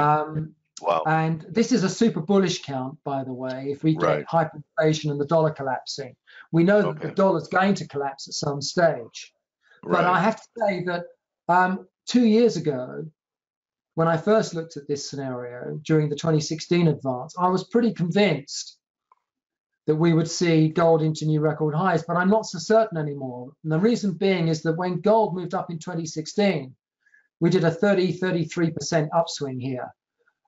Wow. And this is a super bullish count, by the way, if we get hyperinflation and the dollar collapsing. We know that the dollar's going to collapse at some stage. But I have to say that 2 years ago, when I first looked at this scenario during the 2016 advance, I was pretty convinced that we would see gold into new record highs, but I'm not so certain anymore. And the reason being is that when gold moved up in 2016, we did a 33% upswing here.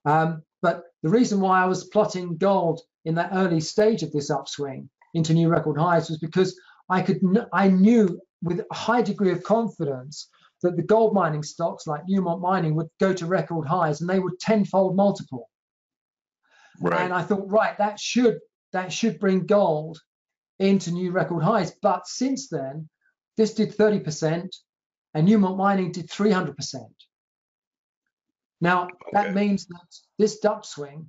But the reason why I was plotting gold in that early stage of this upswing into new record highs was because I knew with a high degree of confidence that the gold mining stocks like Newmont Mining would go to record highs, and they would tenfold multiple. And I thought, that should bring gold into new record highs. But since then, this did 30%, and Newmont Mining did 300%. Now, that means that this upswing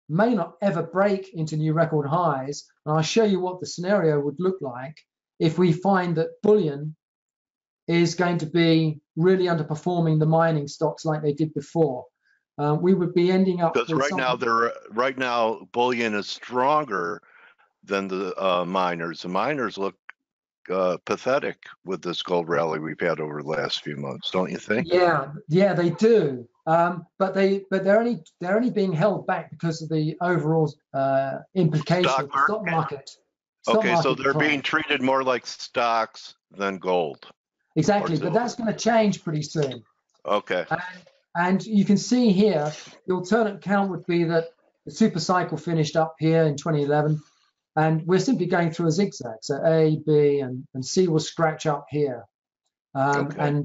may not ever break into new record highs. And I'll show you what the scenario would look like if we find that bullion is going to be really underperforming the mining stocks like they did before. We would be ending up because right now bullion is stronger than the miners. The miners look pathetic with this gold rally we've had over the last few months, don't you think? Yeah, they do. But they're only being held back because of the overall implication of the stock market. Stock Okay, so market they're decline. being treated more like stocks than gold. Exactly, but that's going to change pretty soon. Okay. And you can see here, the alternate count would be that the super cycle finished up here in 2011, and we're simply going through a zigzag. So A, B, and C will scratch up here. Okay.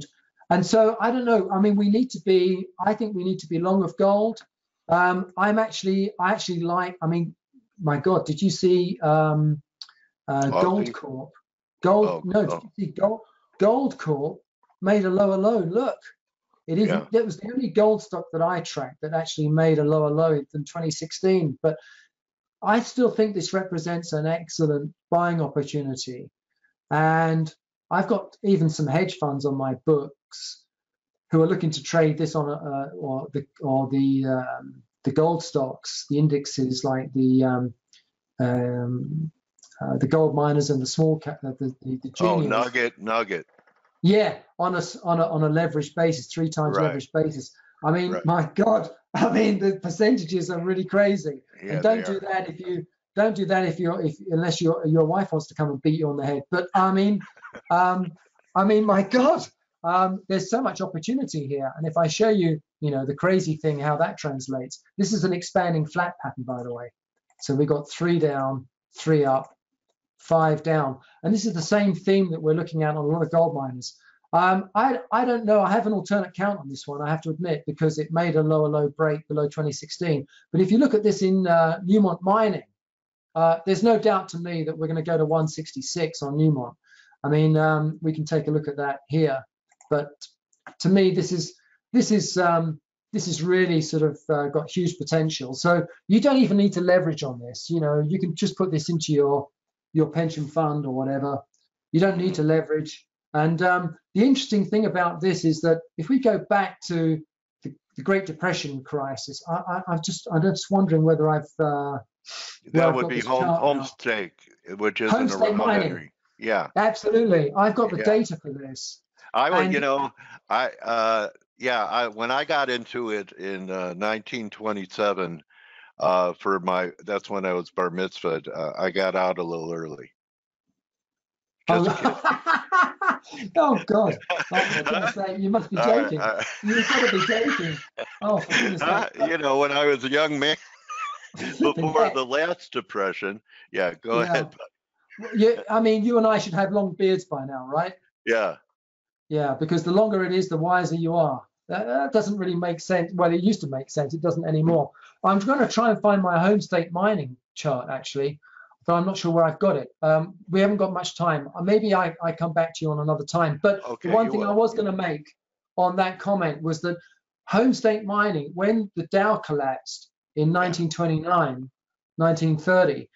And so I don't know. I mean, I think we need to be long of gold. I actually like, I mean, my God, did you see Gold Corp? Did you see Gold Corp made a lower low? Look, that was the only gold stock that I tracked that actually made a lower low than 2016. But I still think this represents an excellent buying opportunity. And I've got even some hedge funds on my books who are looking to trade this on the gold stocks, the indexes like the gold miners and the small cap, the juniors. Oh, Nugget. Yeah, on a leveraged basis, 3 times leveraged basis. I mean, my God, I mean the percentages are really crazy. Yeah, and don't do that unless your wife wants to come and beat you on the head. But I mean, my God, there's so much opportunity here. And if I show you, the crazy thing, how that translates, this is an expanding flat pattern, by the way. So we got 3 down, 3 up, 5 down, and this is the same theme that we're looking at on a lot of gold miners. I don't know. I have an alternate count on this one, I have to admit, because it made a lower low break below 2016. But if you look at this in Newmont mining, there's no doubt to me that we're going to go to 166 on Newmont. I mean, we can take a look at that here. But to me, this is really sort of got huge potential. So you don't even need to leverage on this. You can just put this into your pension fund or whatever. You don't need to leverage. And the interesting thing about this is that if we go back to the Great Depression crisis, I'm just wondering whether that would be Homestake, which is Homestake a remote mining. entry. Yeah, absolutely. I've got the data for this. I would, when I got into it in 1927, that's when I was bar mitzvahed. I got out a little early. Just kidding. Oh God! I was going to say, you must be joking. You've got to be joking. Oh, for goodness sake. When I was a young man, before the last depression. Yeah, go ahead. Yeah, I mean, you and I should have long beards by now, right? Yeah. Yeah, because the longer it is, the wiser you are. That doesn't really make sense. Well, it used to make sense. It doesn't anymore. I'm going to try and find my Homestake mining chart, actually, but I'm not sure where I've got it. We haven't got much time. Maybe I come back to you on another time. But the one thing I was going to make on that comment was that Homestake mining, when the Dow collapsed in 1929, 1930,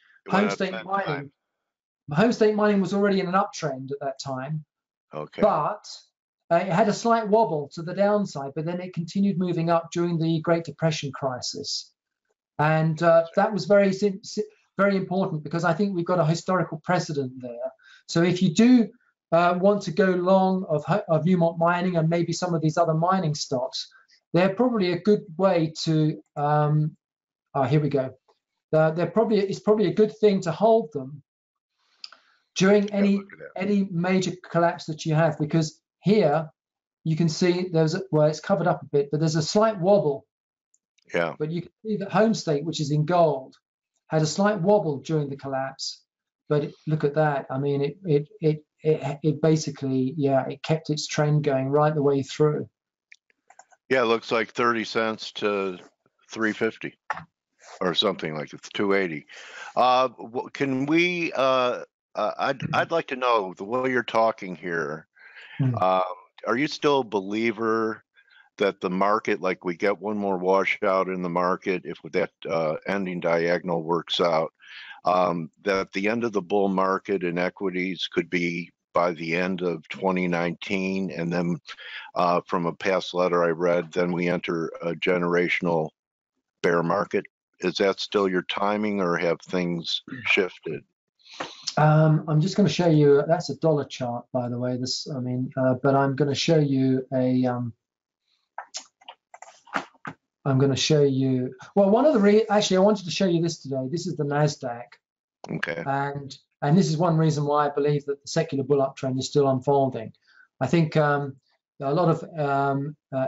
Homestake mining was already in an uptrend at that time. Okay. But it had a slight wobble to the downside, but then it continued moving up during the Great Depression crisis. And that was very important, because I think we've got a historical precedent there. So if you do want to go long of Newmont mining and maybe some of these other mining stocks, they're probably a good way to, here we go. It's probably a good thing to hold them during any major collapse that you have, because here you can see it's covered up a bit, but there's a slight wobble. Yeah. But you can see that Homestake, which is in gold, had a slight wobble during the collapse. But look at that. I mean, it basically, it kept its trend going right the way through. Yeah, it looks like 30 cents to 350 or something like it's 280. Can we? I'd like to know, the way you're talking here. Are you still a believer that the market, like we get one more washout in the market, if that ending diagonal works out, that the end of the bull market in equities could be by the end of 2019, and then from a past letter I read, then we enter a generational bear market? Is that still your timing, or have things shifted? I'm just going to show you, that's a dollar chart, by the way. But I'm going to show you well, one of the actually I wanted to show you this today. This is the NASDAQ. Okay. And and this is one reason why I believe that the secular bull uptrend is still unfolding. I think a lot of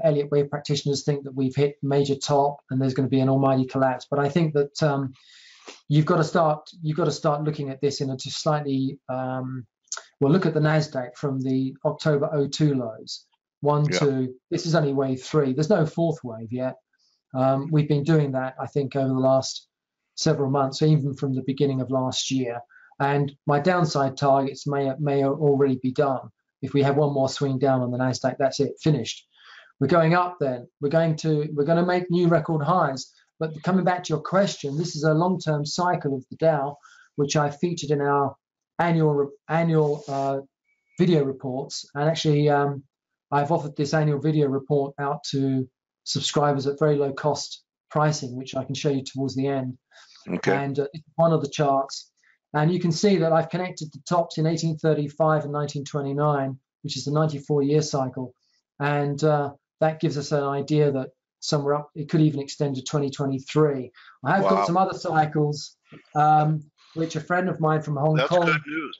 Elliott wave practitioners think that we've hit major top and there's going to be an almighty collapse. But I think that you've got to start looking at this in a just slightly well, look at the Nasdaq from the October 02 lows. 1, 2. This is only wave 3. There's no fourth wave yet. We've been doing that, I think, over the last several months, even from the beginning of last year. And my downside targets may already be done. If we have one more swing down on the Nasdaq, that's it, finished. We're going up then. We're going to make new record highs. But coming back to your question, this is a long-term cycle of the Dow, which I featured in our annual video reports. And actually, I've offered this annual video report out to subscribers at very low cost pricing, which I can show you towards the end. Okay. And it's one of the charts. And you can see that I've connected the tops in 1835 and 1929, which is the 94-year cycle. And that gives us an idea that somewhere up, it could even extend to 2023. I have got some other cycles, which a friend of mine from Hong Kong. That's good news.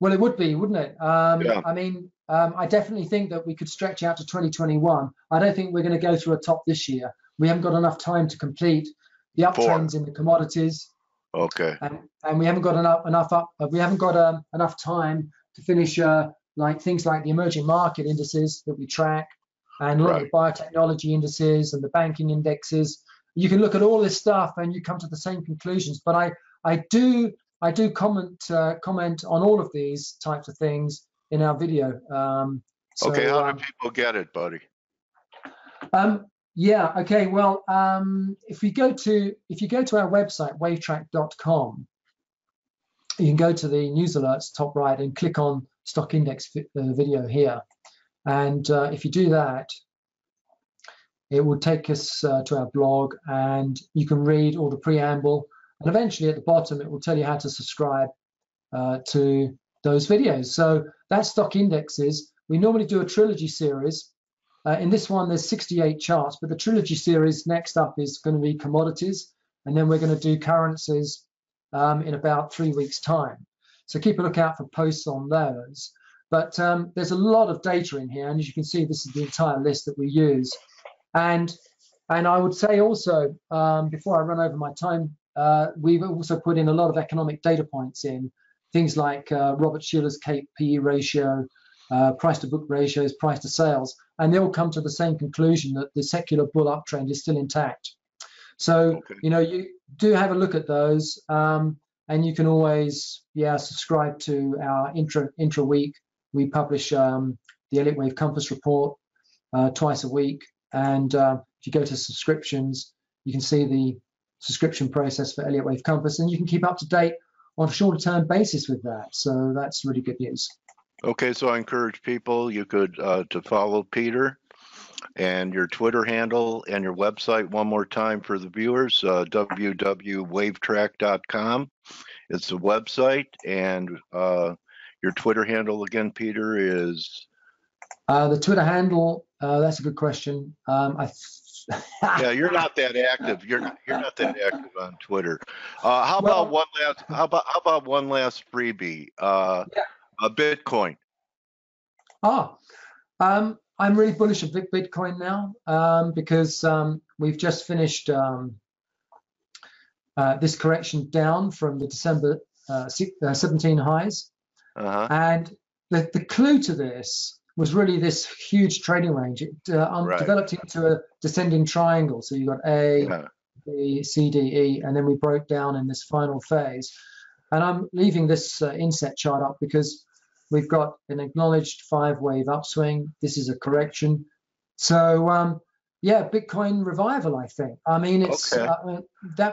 Well, it would be, wouldn't it? I mean, I definitely think that we could stretch out to 2021. I don't think we're going to go through a top this year. We haven't got enough time to complete the uptrends in the commodities. Okay. And we haven't got enough time to finish like things like the emerging market indices that we track, and a lot of the biotechnology indices and the banking indexes. You can look at all this stuff and you come to the same conclusions. But I do comment on all of these types of things in our video. Okay, how do people get it, buddy? Yeah. Okay. Well, if you go to our website wavetrack.com, you can go to the news alerts top right and click on stock index video here. And if you do that, it will take us to our blog, and you can read all the preamble. And eventually, at the bottom, it will tell you how to subscribe to those videos. So that's stock indexes. We normally do a trilogy series. In this one, there's 68 charts, but the trilogy series next up is going to be commodities, and then we're going to do currencies in about 3 weeks' time. So keep a lookout for posts on those. But there's a lot of data in here, and as you can see, this is the entire list that we use. And I would say also, before I run over my time, we've also put in a lot of economic data points in, things like Robert Shiller's PE ratio, price to book ratios, price to sales, and they all come to the same conclusion that the secular bull uptrend is still intact. So, you know, you do have a look at those, and you can always, subscribe to our intra week. We publish the Elliott Wave Compass report twice a week, and if you go to subscriptions, you can see the subscription process for Elliott Wave Compass, and you can keep up to date on a shorter term basis with that. So that's really good news. Okay, so I encourage people to follow Peter, and your Twitter handle and your website one more time for the viewers, www.wavetrack.com. It's the website, and your Twitter handle again, Peter, is? The Twitter handle, that's a good question. Yeah, you're not that active. You're not that active on Twitter. How about one last freebie? A Bitcoin. I'm really bullish on Bitcoin now because we've just finished this correction down from the December 17 highs. And the clue to this was really this huge trading range. It developed into a descending triangle. So you got A, B, C, D, E, and then we broke down in this final phase. And I'm leaving this inset chart up because we've got an acknowledged 5-wave upswing. This is a correction. So, Bitcoin revival, I think. I mean, it's that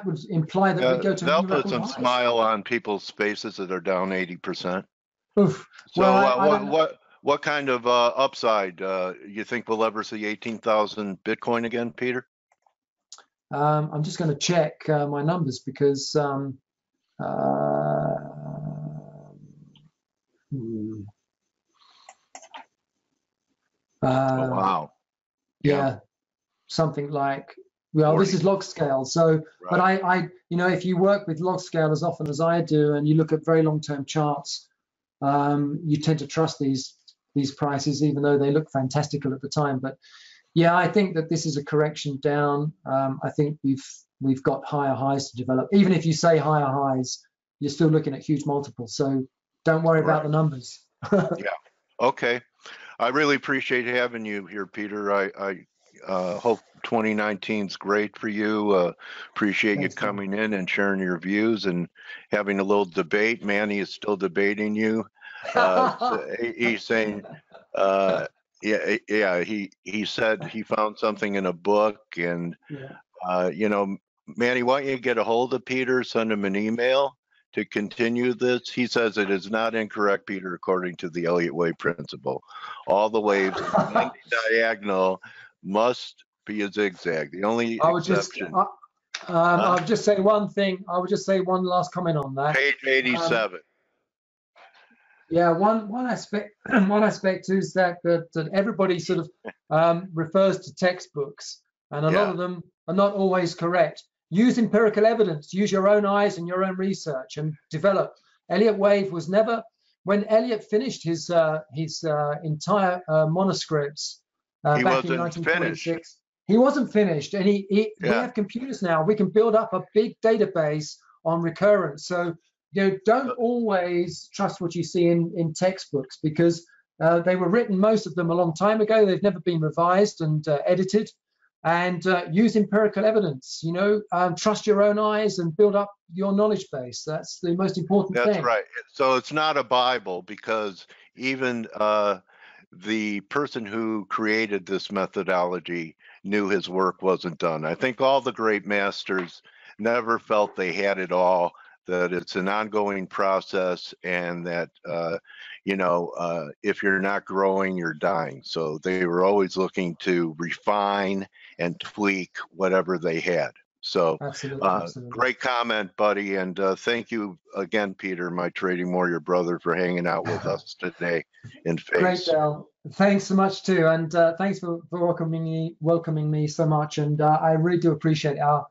would imply that we go to that'll put some smile on people's faces that are down 80%. Oof. So well, what kind of upside you think we'll ever see 18,000 Bitcoin again, Peter? I'm just going to check my numbers because wow. Yeah, something like Well, this is log scale. So, Right. but I, if you work with log scale as often as I do, and you look at very long-term charts, you tend to trust these prices, even though they look fantastical at the time. But yeah, I think that this is a correction down. I think we've got higher highs to develop. Even if you say higher highs, you're still looking at huge multiples. So don't worry about the numbers. Yeah. Okay. I really appreciate having you here, Peter. I hope 2019 is great for you. Appreciate Thanks, you coming in and sharing your views and having a little debate. Manny is still debating you. So he's saying, he said he found something in a book, and Manny, why don't you get a hold of Peter, send him an email to continue this. He says it is not incorrect, Peter, according to the Elliott wave principle. All the waves diagonal must be a zigzag. The only exception. I'll just say one thing. I would just say one last comment on that. Page 87. Yeah, one aspect is that everybody sort of refers to textbooks, and a lot of them are not always correct. Use empirical evidence, use your own eyes and your own research, and develop. Elliott wave was never, when Elliott finished his entire manuscripts back in 1926, he wasn't finished, and we have computers now. We can build up a big database on recurrence. So don't always trust what you see in textbooks, because they were written, most of them, a long time ago. They've never been revised and edited. And use empirical evidence, trust your own eyes and build up your knowledge base. That's the most important thing. That's right. So it's not a Bible, because even the person who created this methodology knew his work wasn't done. I think all the great masters never felt they had it all, that it's an ongoing process, and that, if you're not growing, you're dying. So they were always looking to refine and tweak whatever they had. So absolutely. Great comment, buddy. And thank you again, Peter, my trading warrior brother, for hanging out with us today in FaZe. Great, Dale. Thanks so much too. And thanks for welcoming me so much. And I really do appreciate our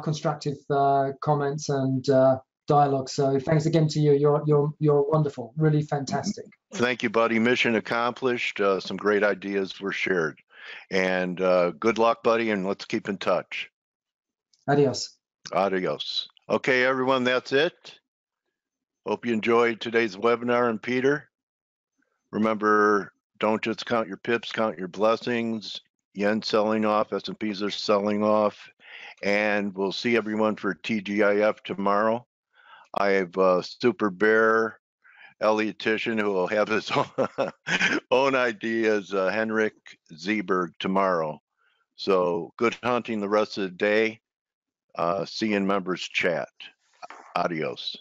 constructive comments and dialogue. So thanks again to you. You're wonderful, really fantastic. Thank you, buddy. Mission accomplished. Some great ideas were shared. And good luck, buddy, and let's keep in touch. Adios. Adios. Okay, everyone, that's it. Hope you enjoyed today's webinar. And Peter, remember, don't just count your pips, count your blessings. Yen selling off, S&Ps are selling off. And we'll see everyone for TGIF tomorrow. I have Super Bear Elliotician, who will have his own ideas, Henrik Zeberg, tomorrow. So good hunting the rest of the day. See you in members chat. Adios.